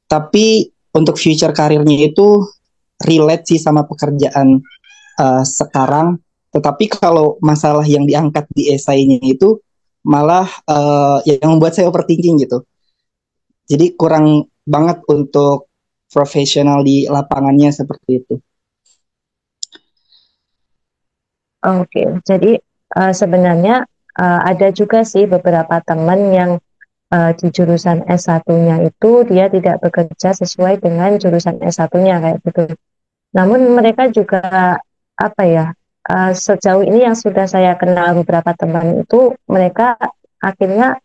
tapi untuk future karirnya itu relate sih sama pekerjaan sekarang. Tetapi kalau masalah yang diangkat di esainya itu malah yang membuat saya overthinking gitu. Jadi kurang banget untuk profesional di lapangannya seperti itu. Oke, jadi sebenarnya ada juga sih beberapa teman yang di jurusan S1-nya itu dia tidak bekerja sesuai dengan jurusan S1-nya kayak gitu. Namun mereka juga sejauh ini yang sudah saya kenal beberapa teman itu mereka akhirnya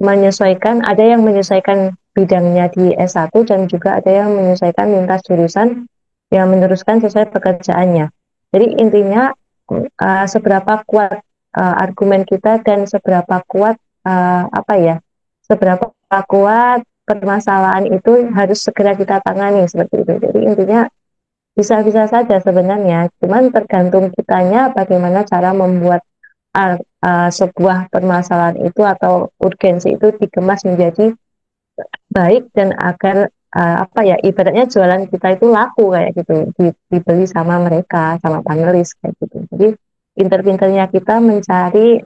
menyesuaikan, ada yang menyesuaikan bidangnya di S1 dan juga ada yang menyesuaikan lintas jurusan yang meneruskan sesuai pekerjaannya. Jadi intinya seberapa kuat argumen kita dan seberapa kuat seberapa kuat permasalahan itu harus segera kita tangani seperti itu. Jadi intinya bisa-bisa saja sebenarnya, cuman tergantung kitanya bagaimana cara membuat sebuah permasalahan itu atau urgensi itu dikemas menjadi baik dan agar ibaratnya jualan kita itu laku kayak gitu, dibeli sama mereka, sama panelis kayak gitu. Jadi pinter-pinternya kita mencari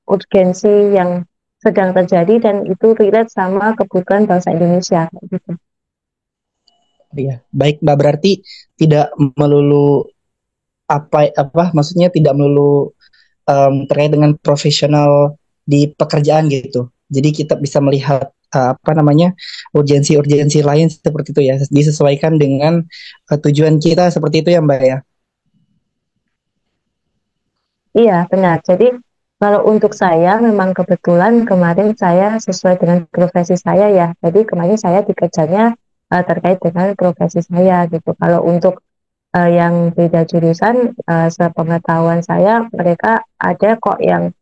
urgensi yang sedang terjadi dan itu relate sama kebutuhan bangsa Indonesia kayak gitu. Iya, baik Mbak, berarti tidak melulu maksudnya tidak melulu terkait dengan profesional di pekerjaan gitu. Jadi kita bisa melihat urgensi-urgensi lain seperti itu ya, disesuaikan dengan tujuan kita seperti itu ya Mbak ya. Iya, benar. Jadi kalau untuk saya memang kebetulan kemarin saya sesuai dengan profesi saya ya. Jadi kemarin saya dikerjanya terkait dengan profesi saya gitu. Kalau untuk yang beda jurusan, sepengetahuan saya mereka ada kok yang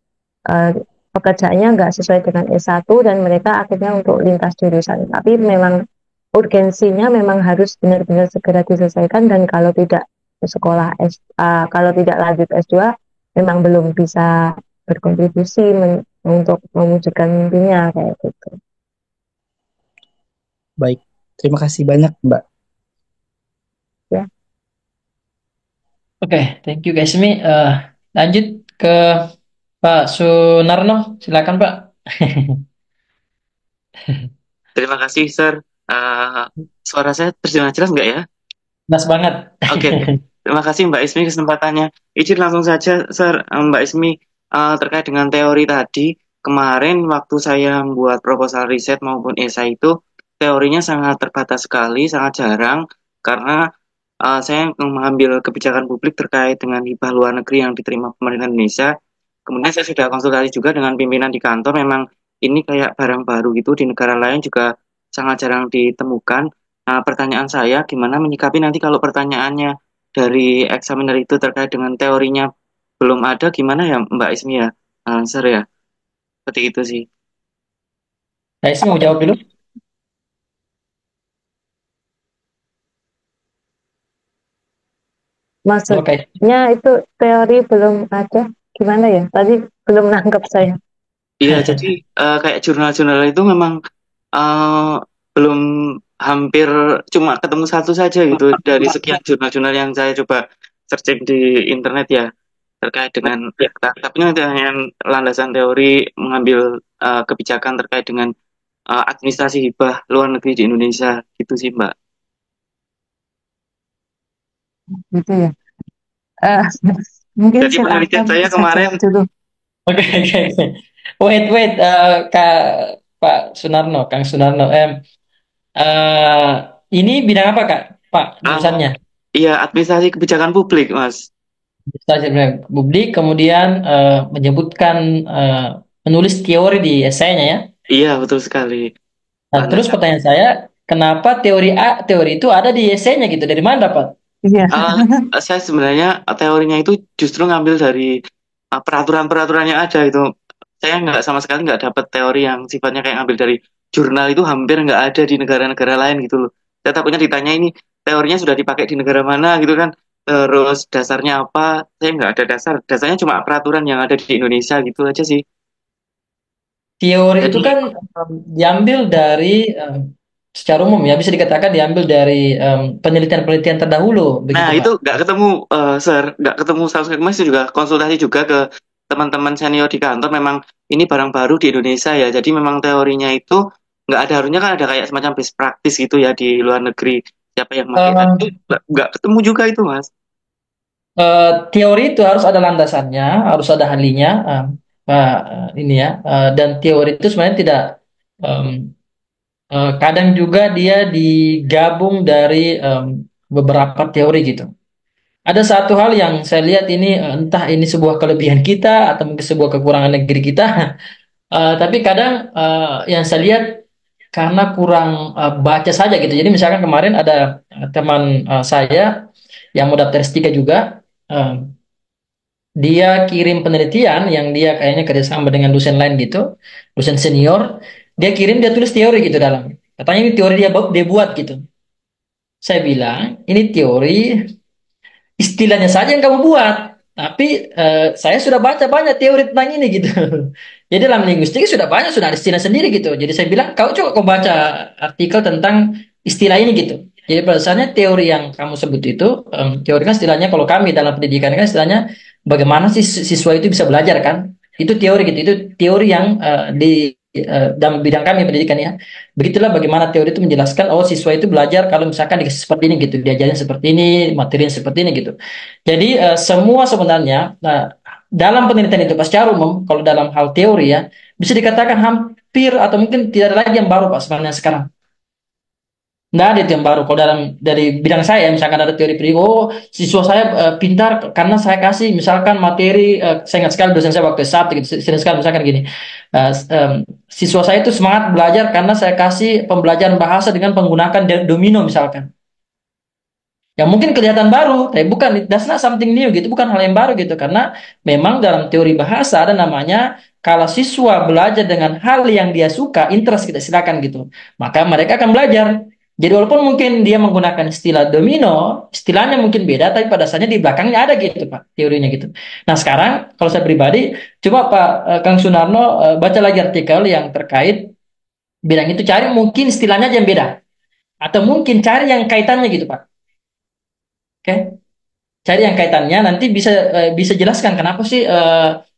pekerjaannya nggak sesuai dengan S1 dan mereka akhirnya untuk lintas jurusan. Tapi memang urgensinya memang harus benar-benar segera diselesaikan dan kalau tidak sekolah kalau tidak lanjut S2 memang belum bisa berkontribusi untuk mewujudkan mimpinya kayak gitu. Baik, terima kasih banyak Mbak. Ya. Oke, thank you guys. Ini lanjut ke Pak Sunarno, silakan Pak. Terima kasih, Sir. Suara saya terdengar jelas nggak ya? Jelas banget. Oke, terima kasih Mbak Ismi kesempatannya. Izin langsung saja, Sir, Mbak Ismi, terkait dengan teori tadi. Kemarin waktu saya membuat proposal riset maupun esai itu, teorinya sangat terbatas sekali, sangat jarang, karena saya mengambil kebijakan publik terkait dengan hibah luar negeri yang diterima pemerintah Indonesia. Kemudian saya sudah konsultasi juga dengan pimpinan di kantor, memang ini kayak barang baru gitu, di negara lain juga sangat jarang ditemukan. Nah, pertanyaan saya, gimana menyikapi nanti kalau pertanyaannya dari eksaminer itu terkait dengan teorinya belum ada, gimana ya Mbak Ismi ya? Sir ya, seperti itu sih. Saya sih mau jawab dulu. Maksudnya itu teori belum ada, gimana ya? Tadi belum nangkep saya. Iya, jadi kayak jurnal-jurnal itu memang belum hampir cuma ketemu satu saja gitu dari sekian jurnal-jurnal yang saya coba searching di internet ya terkait dengan tapi dengan landasan teori mengambil kebijakan terkait dengan administrasi hibah luar negeri di Indonesia gitu sih Mbak. Gitu ya. Mungkin Jadi penelitian saya kemarin dulu. Oke. Wait, Pak Sunarno, Kang Sunarno. Ini bidang apa Kak? Pak, jurusannya? Iya, administrasi kebijakan publik, Mas. Administrasi publik, kemudian menyebutkan menulis teori di esainya ya? Iya, betul sekali. Nah, terus pertanyaan saya, kenapa teori teori itu ada di esainya gitu? Dari mana dapat? Iya. Saya sebenarnya teorinya itu justru ngambil dari peraturan-peraturan yang ada itu. Saya nggak sama sekali nggak dapat teori yang sifatnya kayak ngambil dari jurnal itu hampir nggak ada di negara-negara lain gitu loh. Saya takutnya ditanya ini teorinya sudah dipakai di negara mana gitu kan. Terus dasarnya apa? Saya nggak ada dasar. Dasarnya cuma peraturan yang ada di Indonesia gitu aja sih. Teori Jadi, itu kan diambil dari secara umum ya bisa dikatakan diambil dari penelitian-penelitian terdahulu begitu nah Pak. itu nggak ketemu, Sir, nggak ketemu sama sekali. Mas juga konsultasi juga ke teman-teman senior di kantor. Memang ini barang baru di Indonesia ya. Jadi memang teorinya itu nggak ada, harusnya kan ada kayak semacam best practice gitu ya di luar negeri. Siapa yang pakai? Tapi nggak ketemu juga itu, Mas. Teori itu harus ada landasannya, harus ada ahlinya, ini ya. Dan teori itu sebenarnya tidak em, kadang juga dia digabung dari beberapa teori gitu. Ada satu hal yang saya lihat ini entah ini sebuah kelebihan kita atau mungkin sebuah kekurangan negeri kita, tapi kadang yang saya lihat karena kurang baca saja gitu. Jadi misalkan kemarin ada teman saya yang mau daftar S3 juga. eh, Dia kirim penelitian yang dia kayaknya kerjasama dengan dosen lain gitu, dosen senior. Dia kirim, dia tulis teori gitu dalam. Katanya ini teori dia buat gitu. Saya bilang ini teori istilahnya saja yang kamu buat. Tapi saya sudah baca banyak teori tentang ini gitu. Jadi dalam linguistik sudah banyak, sudah ada istilah sendiri gitu. Jadi saya bilang, kau baca artikel tentang istilah ini gitu. Jadi pada dasarnya teori yang kamu sebut itu, teori kan istilahnya kalau kami dalam pendidikan kan istilahnya bagaimana sih siswa itu bisa belajar kan? Itu teori gitu. Itu teori yang di dalam bidang kami pendidikan ya. Begitulah bagaimana teori itu menjelaskan, oh siswa itu belajar kalau misalkan dikasih seperti ini gitu, diajarin seperti ini, materinya seperti ini gitu. Jadi semua sebenarnya dalam penelitian itu Pak secara umum kalau dalam hal teori ya bisa dikatakan hampir atau mungkin tidak ada lagi yang baru Pak sebenarnya sekarang. Nggak ada itu yang baru. Kalau dalam dari bidang saya misalkan ada teori pendidik, oh siswa saya pintar karena saya kasih misalkan materi, saya ingat sekali dosen saya waktu S1 gitu, sering sekali misalkan gini, siswa saya itu semangat belajar karena saya kasih pembelajaran bahasa dengan menggunakan domino misalkan. yang mungkin kelihatan baru, tapi bukan, that's not something new gitu, bukan hal yang baru gitu, karena memang dalam teori bahasa ada namanya kalau siswa belajar dengan hal yang dia suka, interest kita silakan gitu, maka mereka akan belajar. Jadi walaupun mungkin dia menggunakan istilah domino, istilahnya mungkin beda, tapi pada dasarnya di belakangnya ada gitu Pak, teorinya gitu. Nah sekarang kalau saya pribadi, coba Pak Kang Sunarno baca lagi artikel yang terkait bidang itu, cari mungkin istilahnya aja yang beda, atau mungkin cari yang kaitannya gitu Pak. Oke, cari yang kaitannya, nanti bisa jelaskan kenapa sih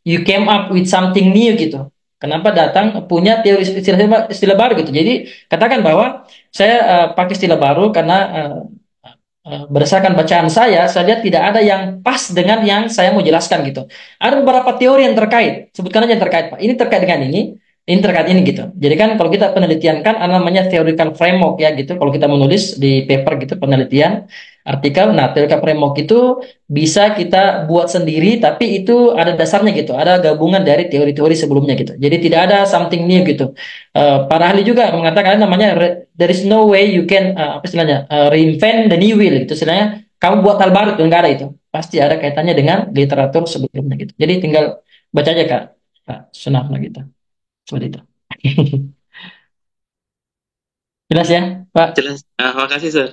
you came up with something new gitu. Kenapa datang punya teori istilah baru gitu. Jadi katakan bahwa saya pakai istilah baru karena berdasarkan bacaan saya lihat tidak ada yang pas dengan yang saya mau jelaskan gitu. Ada beberapa teori yang terkait, sebutkan aja yang terkait Pak. Ini terkait dengan ini terkait ini gitu. Jadi kan kalau kita penelitian kan ada namanya theoretical framework ya gitu. Kalau kita menulis di paper gitu penelitian artikel, nah theoretical framework itu bisa kita buat sendiri, tapi itu ada dasarnya gitu. Ada gabungan dari teori-teori sebelumnya gitu. Jadi tidak ada something new gitu. Para ahli juga mengatakan namanya there is no way you can apa istilahnya reinvent the new wheel gitu. Istilahnya kamu buat hal baru itu enggak ada itu. Pasti ada kaitannya dengan literatur sebelumnya gitu. Jadi tinggal baca aja Kak Sunafna gitu. Seperti itu. Jelas ya, Pak? Jelas. Makasih, Sir.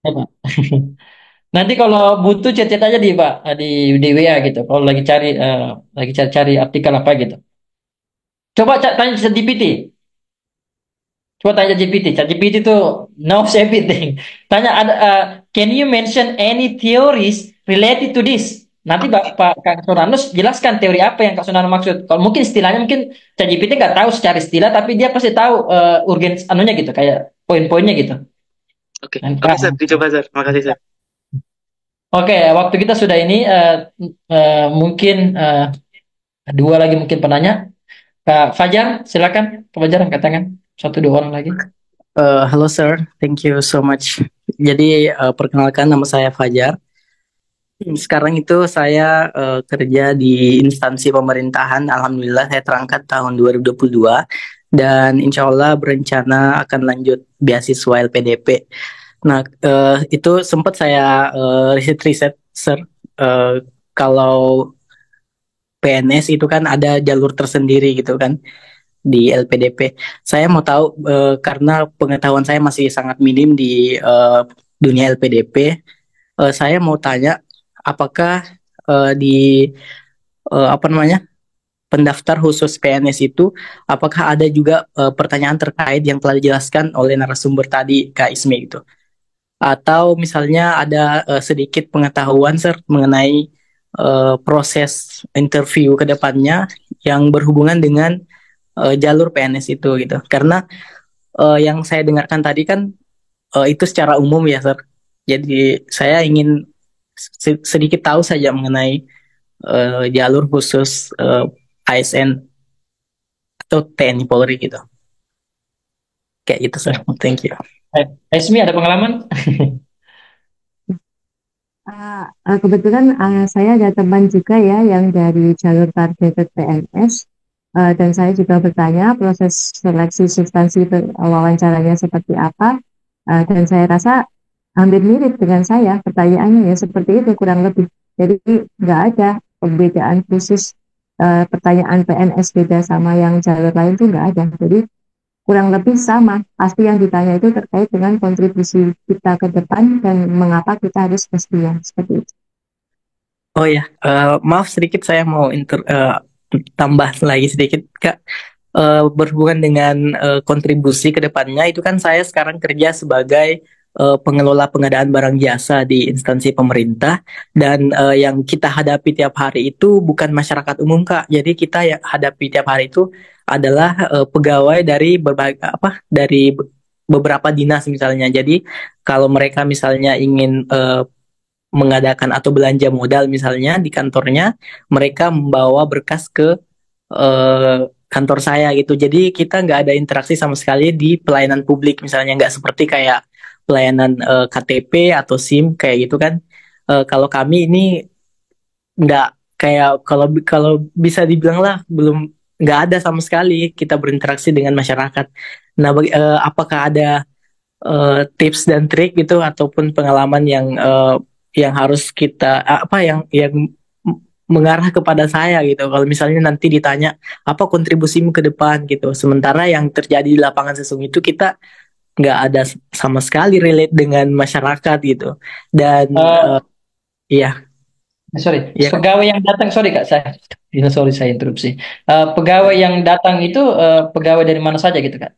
Ya, Pak. Nanti kalau butuh chat-chat aja di Pak di WA gitu. Kalau lagi cari artikel apa gitu. Coba tanya ChatGPT. Coba tanya GPT. ChatGPT itu knows everything. Tanya can you mention any theories related to this? Nanti Pak Kak Sonanus jelaskan teori apa yang Kak Sonanus maksud. Kalau mungkin istilahnya mungkin ChatGPT nggak tahu secara istilah, tapi dia pasti tahu urgen anunya gitu, kayak poin-poinnya gitu. Oke, Sir, dicoba Sir. Makasih Sir. Oke, waktu kita sudah ini mungkin dua lagi mungkin penanya. Kak Fajar, silakan. Kak Fajar angkat tangan. Satu dua orang lagi. Halo Sir, thank you so much. Jadi perkenalkan, nama saya Fajar. Sekarang itu saya kerja di instansi pemerintahan. Alhamdulillah saya terangkat tahun 2022 dan insya Allah berencana akan lanjut beasiswa LPDP. Nah itu sempat saya riset Sir. Kalau PNS itu kan ada jalur tersendiri gitu kan di LPDP. Saya mau tahu karena pengetahuan saya masih sangat minim di dunia LPDP. Saya mau tanya apakah di apa namanya pendaftar khusus PNS itu apakah ada juga pertanyaan terkait yang telah dijelaskan oleh narasumber tadi Kak Ismi itu, atau misalnya ada sedikit pengetahuan Sir mengenai proses interview ke depannya yang berhubungan dengan jalur PNS itu gitu, karena yang saya dengarkan tadi kan itu secara umum ya Sir. Jadi saya ingin sedikit tahu saja mengenai jalur khusus ASN atau TNI Polri gitu. Kayak gitu Sir. Thank you. Esmi ada pengalaman? Kebetulan saya ada teman juga ya yang dari jalur targeted PNS, dan saya juga bertanya proses seleksi substansi wawancaranya seperti apa, dan saya rasa hampir mirip dengan saya pertanyaannya ya seperti itu kurang lebih. Jadi nggak ada perbedaan khusus, pertanyaan PNS beda sama yang jalur lain tuh nggak ada. Jadi kurang lebih sama. Pasti yang ditanya itu terkait dengan kontribusi kita ke depan dan mengapa kita harus bersedia seperti itu. Oh ya, maaf sedikit saya mau tambah lagi sedikit Kak. Berhubungan dengan kontribusi ke depannya itu kan saya sekarang kerja sebagai pengelola pengadaan barang jasa di instansi pemerintah, dan yang kita hadapi tiap hari itu bukan masyarakat umum Kak. Jadi kita yang hadapi tiap hari itu adalah pegawai dari beberapa dinas misalnya. Jadi kalau mereka misalnya ingin mengadakan atau belanja modal misalnya di kantornya, mereka membawa berkas ke kantor saya gitu. Jadi kita nggak ada interaksi sama sekali di pelayanan publik misalnya, nggak seperti kayak pelayanan KTP atau SIM kayak gitu kan. Kalau kami ini nggak kayak, kalau bisa dibilang lah belum, nggak ada sama sekali kita berinteraksi dengan masyarakat. Nah, apakah ada tips dan trik gitu ataupun pengalaman yang harus kita yang mengarah kepada saya gitu. Kalau misalnya nanti ditanya apa kontribusimu ke depan gitu. Sementara yang terjadi di lapangan sesungguhnya itu kita nggak ada sama sekali relate dengan masyarakat gitu. Dan iya. Sorry, Iya, Kak. pegawai yang datang, sorry Kak, saya interupsi. Pegawai yang datang itu pegawai dari mana saja gitu Kak?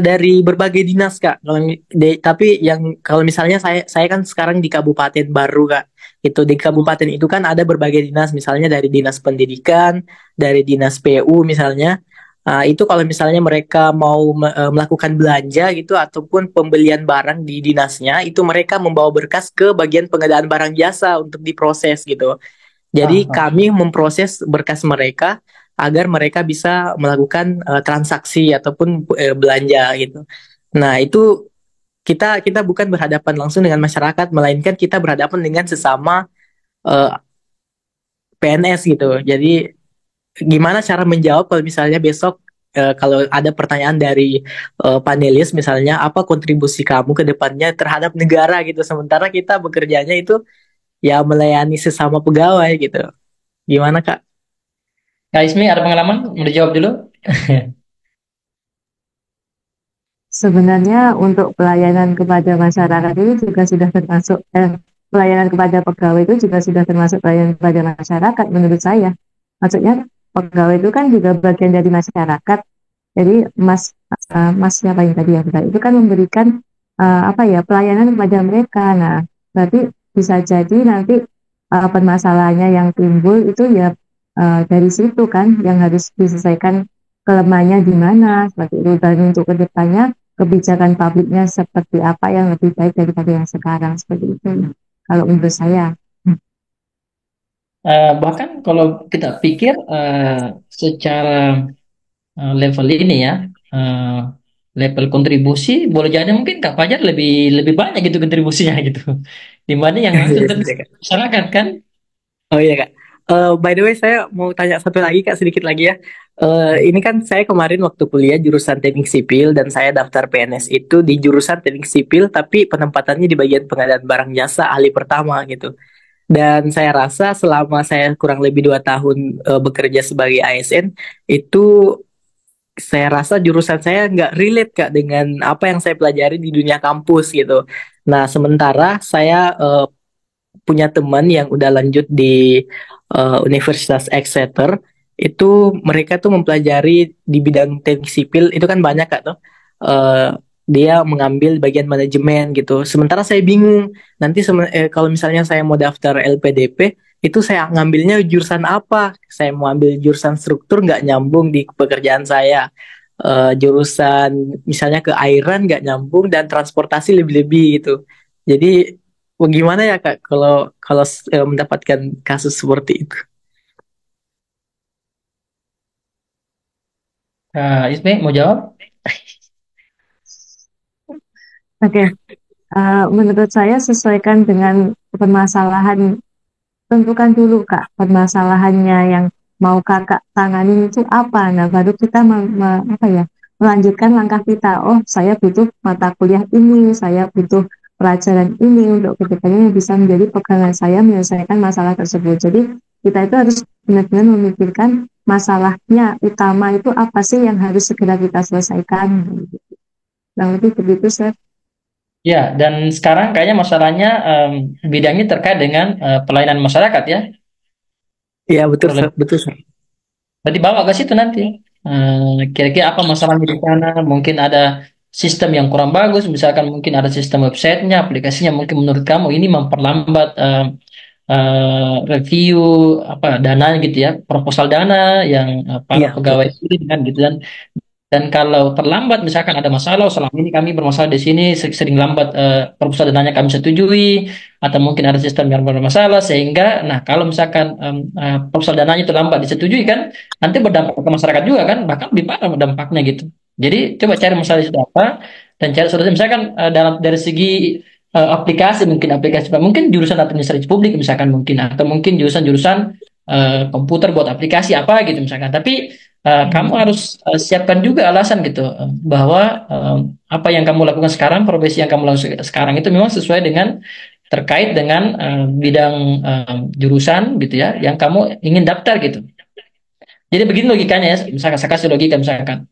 Dari berbagai dinas Kak. Tapi yang kalau misalnya saya kan sekarang di Kabupaten Baru Kak. Itu di kabupaten itu kan ada berbagai dinas, misalnya dari dinas pendidikan, dari dinas PU misalnya. Itu kalau misalnya mereka mau melakukan belanja gitu ataupun pembelian barang di dinasnya, itu mereka membawa berkas ke bagian pengadaan barang jasa untuk diproses gitu. Jadi Ah, kami memproses berkas mereka agar mereka bisa melakukan transaksi ataupun belanja gitu. Nah, itu kita kita bukan berhadapan langsung dengan masyarakat, melainkan kita berhadapan dengan sesama eh, PNS gitu. Jadi gimana cara menjawab kalau misalnya besok kalau ada pertanyaan dari panelis misalnya apa kontribusi kamu ke depannya terhadap negara gitu. Sementara kita bekerjanya itu ya melayani sesama pegawai gitu. Gimana Kak? Kak Ismi ada pengalaman? Mau dijawab dulu? Sebenarnya untuk pelayanan kepada masyarakat itu juga sudah termasuk pelayanan kepada pegawai itu juga sudah termasuk pelayanan kepada masyarakat menurut saya. Maksudnya pegawai itu kan juga bagian dari masyarakat. Jadi mas siapa yang tadi ya itu kan memberikan pelayanan kepada mereka. Nah, berarti bisa jadi nanti permasalahannya yang timbul itu ya dari situ kan yang harus diselesaikan kelemahannya di mana seperti itu, dan untuk kedepannya kebijakan publiknya seperti apa yang lebih baik daripada yang sekarang seperti itu. Kalau menurut saya. Bahkan kalau kita pikir secara level ini ya, eh, level kontribusi boleh jadi mungkin Kak Fajar lebih lebih banyak gitu kontribusinya gitu dibanding yang langsung Yes, terlibat ya, di Kak. masyarakat kan. Oh iya Kak. By the way saya mau tanya satu lagi Kak, sedikit lagi ya. Ini kan saya kemarin waktu kuliah jurusan teknik sipil dan saya daftar PNS itu di jurusan teknik sipil tapi penempatannya di bagian pengadaan barang jasa ahli pertama gitu. Dan saya rasa selama saya kurang lebih 2 tahun bekerja sebagai ASN itu saya rasa jurusan saya nggak relate Kak dengan apa yang saya pelajari di dunia kampus gitu. Nah sementara saya punya teman yang udah lanjut di Universitas Exeter, itu mereka tuh mempelajari di bidang teknik sipil itu kan banyak Kak tuh. Eh, dia mengambil bagian manajemen gitu. Sementara saya bingung nanti kalau misalnya saya mau daftar LPDP itu saya ngambilnya jurusan apa? Saya mau ambil jurusan struktur nggak nyambung di pekerjaan saya. Jurusan misalnya ke airan nggak nyambung dan transportasi lebih-lebih gitu. Jadi gimana ya Kak kalau kalau mendapatkan kasus seperti itu? Ismi mau jawab? Oke, menurut saya sesuaikan dengan permasalahan. Tentukan dulu Kak permasalahannya yang mau Kakak tangani itu apa. Nah, baru kita melanjutkan langkah kita. Oh, saya butuh mata kuliah ini, saya butuh pelajaran ini untuk kedepannya yang bisa menjadi pegangan saya menyelesaikan masalah tersebut. Jadi kita itu harus benar-benar memikirkan masalahnya utama itu apa sih yang harus segera kita selesaikan. Nah, lebih begitu, Chef. Ya, dan sekarang kayaknya masalahnya bidangnya terkait dengan pelayanan masyarakat ya. Iya betul Kalau betul Sir. berarti bawa ke situ nanti. Kira-kira apa masalahnya di sana? Mungkin ada sistem yang kurang bagus, misalkan mungkin ada sistem websitenya, aplikasinya mungkin menurut kamu ini memperlambat review apa dana gitu ya, proposal dana yang para Iya betul. pegawai ini kan gitu dan kalau terlambat, misalkan ada masalah, "Oh, selama ini kami bermasalah di sini, sering lambat proposal dananya kami setujui, atau mungkin ada sistem yang bermasalah, sehingga, nah kalau misalkan proposal dananya itu lambat disetujui kan, nanti berdampak ke masyarakat juga kan, bahkan lebih parah dampaknya gitu. Jadi coba cari masalah itu apa, dan cari solusi. Misalkan dalam dari segi aplikasi, mungkin jurusan administrasi publik misalkan mungkin, atau mungkin jurusan-jurusan komputer buat aplikasi apa gitu misalkan. Tapi kamu harus siapkan juga alasan gitu bahwa apa yang kamu lakukan sekarang, profesi yang kamu lakukan sekarang itu memang sesuai dengan terkait dengan bidang jurusan gitu ya yang kamu ingin daftar gitu. Jadi begini logikanya ya, misalkan saya kasih logika misalkan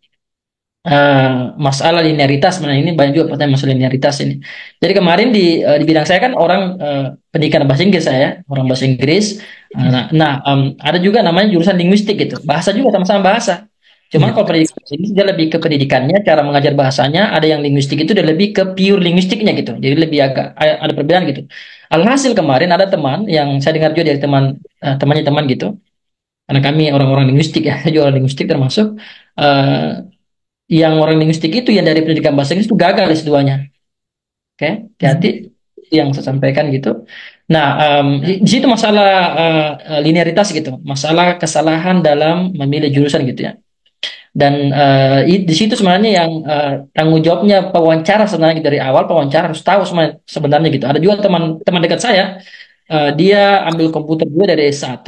masalah linearitas, mana ini banyak juga pertanyaan masalah linearitas ini. Jadi kemarin di bidang saya kan orang pendidikan bahasa Inggris saya, orang bahasa Inggris. Ada juga namanya jurusan linguistik gitu, bahasa juga sama-sama bahasa. Cuman kalau pendidikan bahasa Inggris dia lebih ke pendidikannya, cara mengajar bahasanya. Ada yang linguistik itu dia lebih ke pure linguistiknya gitu. Jadi lebih agak ada perbedaan gitu. Alhasil kemarin ada teman yang saya dengar juga dari temannya teman gitu. Karena kami orang-orang linguistik ya, juga orang linguistik termasuk. eh, yang orang linguistik itu yang dari pendidikan bahasa Inggris itu gagal S2-nya. Oke, hati-hati itu yang saya sampaikan gitu. Nah, di situ masalah linearitas gitu, masalah kesalahan dalam memilih jurusan gitu ya. Dan di situ sebenarnya yang tanggung jawabnya pewawancara sebenarnya dari awal pewawancara harus tahu sebenarnya gitu. Ada juga teman-teman dekat saya dia ambil komputer juga dari S1,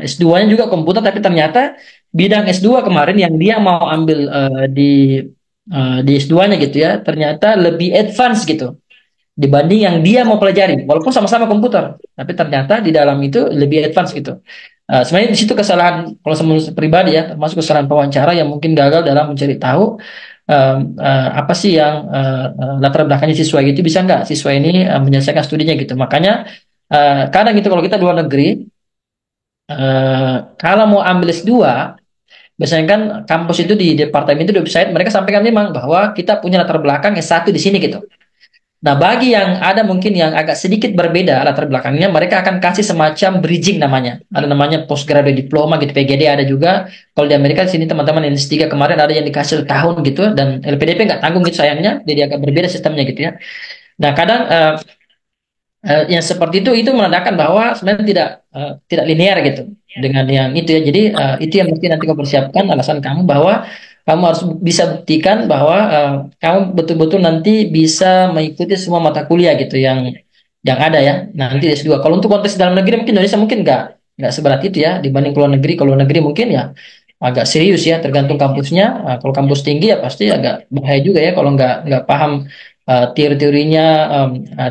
S2-nya juga komputer, tapi ternyata bidang S2 kemarin yang dia mau ambil di S2-nya gitu ya, ternyata lebih advance gitu dibanding yang dia mau pelajari, walaupun sama-sama komputer, tapi ternyata di dalam itu lebih advance gitu. Sebenarnya di situ kesalahan kalau menurut pribadi ya, termasuk kesalahan pewawancara yang mungkin gagal dalam mencari tahu apa sih yang latar belakangnya siswa gitu, bisa nggak siswa ini menyelesaikan studinya gitu. Makanya kadang itu kalau kita di luar negeri, kalau mau ambil S2, biasanya kan kampus itu di departemen itu di website mereka sampaikan memang bahwa kita punya latar belakang S1 di sini gitu. Nah, bagi yang ada mungkin yang agak sedikit berbeda latar belakangnya, mereka akan kasih semacam bridging namanya. Ada namanya postgraduate diploma gitu, PGD ada juga. Kalau di Amerika di sini teman-teman yang S3 kemarin ada yang dikasih tahun gitu, dan LPDP nggak tanggung gitu sayangnya, jadi agak berbeda sistemnya gitu ya. Nah, kadang yang seperti itu menandakan bahwa sebenarnya tidak linear gitu dengan yang itu ya. Jadi itu yang mesti nanti kau persiapkan alasan kamu bahwa kamu harus bisa buktikan bahwa kamu betul-betul nanti bisa mengikuti semua mata kuliah gitu yang ada ya. Nah, nanti S2. Kalau untuk konteks dalam negeri mungkin Indonesia mungkin nggak seberat itu ya dibanding keluar negeri. Kalau luar negeri mungkin ya agak serius ya tergantung kampusnya. Kalau kampus tinggi ya pasti agak bahaya juga ya kalau nggak paham teori-teorinya,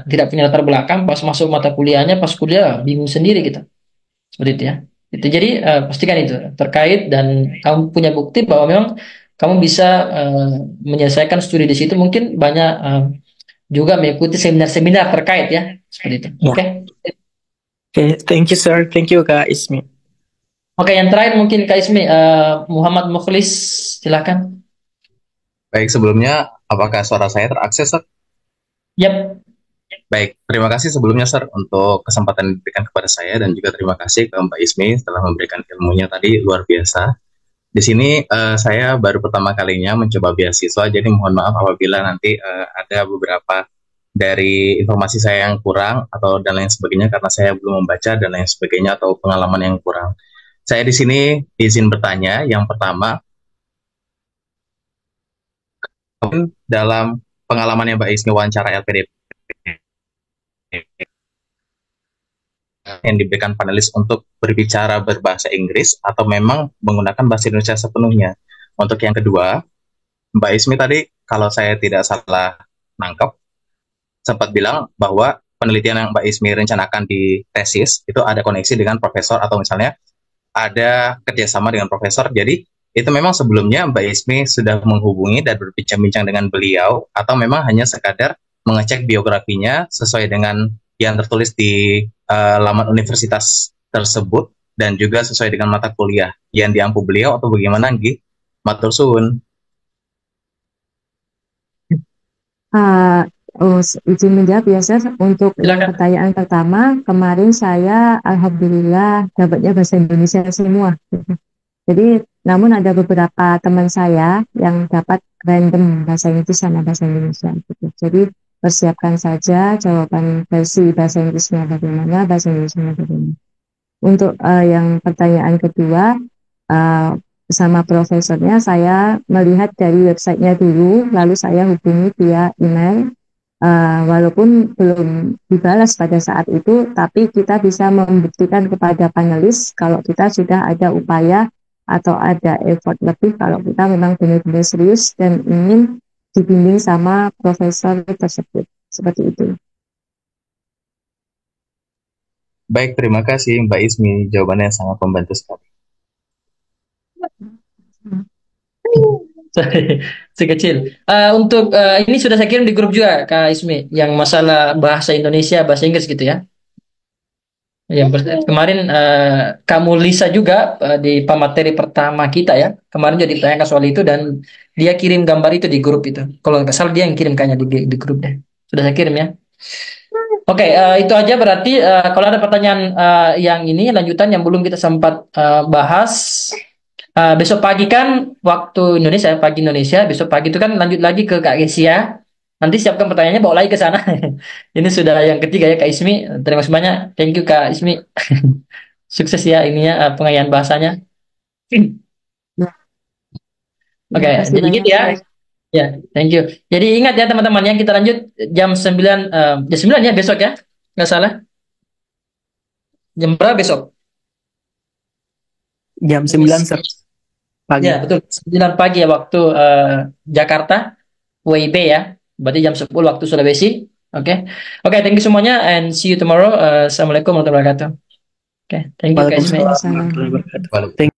tidak punya latar belakang, pas masuk mata kuliahnya, pas kuliah bingung sendiri gitu. Seperti itu ya. Itu jadi pastikan itu terkait dan kamu punya bukti bahwa memang kamu bisa menyelesaikan studi di situ. Mungkin banyak juga mengikuti seminar-seminar terkait ya, seperti itu. Ya. Oke. Oke, thank you sir, thank you Kak Ismi. Oke, yang terakhir mungkin Kak Ismi, Muhammad Mukhlis, silakan. Baik, sebelumnya apakah suara saya terakses, Sir? Yap. Baik, terima kasih sebelumnya, Sir, untuk kesempatan yang diberikan kepada saya dan juga terima kasih ke Mbak Ismi setelah memberikan ilmunya tadi, luar biasa. Di sini saya baru pertama kalinya mencoba beasiswa, jadi mohon maaf apabila nanti ada beberapa dari informasi saya yang kurang atau dan lain sebagainya karena saya belum membaca dan lain sebagainya atau pengalaman yang kurang. Saya di sini izin bertanya, yang pertama, dalam pengalamannya Mbak Ismi wawancara LPDP yang diberikan panelis untuk berbicara berbahasa Inggris atau memang menggunakan bahasa Indonesia sepenuhnya. Untuk yang kedua, Mbak Ismi tadi kalau saya tidak salah nangkep sempat bilang bahwa penelitian yang Mbak Ismi rencanakan di tesis itu ada koneksi dengan profesor atau misalnya ada kerjasama dengan profesor. Jadi itu memang sebelumnya Mbak Ismi sudah menghubungi dan berbincang-bincang dengan beliau atau memang hanya sekadar mengecek biografinya sesuai dengan yang tertulis di laman universitas tersebut dan juga sesuai dengan mata kuliah yang diampu beliau atau bagaimana Nggih? Matur suwun. Izin menjawab ya Sir. Untuk yang pertanyaan pertama, kemarin saya alhamdulillah dapatnya bahasa Indonesia semua. Jadi namun ada beberapa teman saya yang dapat random bahasa Inggris sama bahasa Indonesia gitu. Jadi persiapkan saja jawaban versi bahasa Inggrisnya bagaimana, bahasa Inggrisnya bagaimana. Untuk yang pertanyaan kedua, bersama profesornya saya melihat dari websitenya dulu, lalu saya hubungi via email. Walaupun belum dibalas pada saat itu, tapi kita bisa membuktikan kepada panelis kalau kita sudah ada upaya atau ada effort lebih kalau kita memang benar-benar serius dan ingin dibimbing sama profesor tersebut. Seperti itu. Baik, terima kasih Mbak Ismi. Jawabannya sangat membantu sekali. Si kecil. Untuk ini sudah saya kirim di grup juga Kak Ismi, yang masalah bahasa Indonesia, bahasa Inggris gitu ya. Kemarin kamu Lisa juga di pemateri pertama kita ya. Kemarin jadi ditanyakan soal itu dan dia kirim gambar itu di grup itu. Kalau nggak salah dia yang kirim kayaknya di grup deh. Sudah saya kirim ya. Oke, itu aja berarti kalau ada pertanyaan yang ini lanjutan yang belum kita sempat bahas. Besok pagi kan waktu Indonesia, pagi Indonesia, besok pagi itu kan lanjut lagi ke Kak Gesia. Nanti siapkan pertanyaannya bawa lagi ke sana. Ini sudah yang ketiga ya Kak Ismi. Terima kasih banyak. Thank you Kak Ismi. Sukses ya ininya pengayaan bahasanya. Oke, jadi gitu ya. Ya, thank you. Jadi ingat ya teman-teman yang kita lanjut jam 9 jam 9 ya besok ya. Nggak salah. Jam berapa besok? Jam 9 Sir. Pagi. Ya, betul. 9 pagi ya waktu Jakarta, WIB ya. Berarti jam 10 waktu Sulawesi. Oke. Oke, thank you semuanya and see you tomorrow. Assalamualaikum warahmatullahi wabarakatuh. Oke, thank you guys. Waalaikumsalam warahmatullahi wabarakatuh. Thank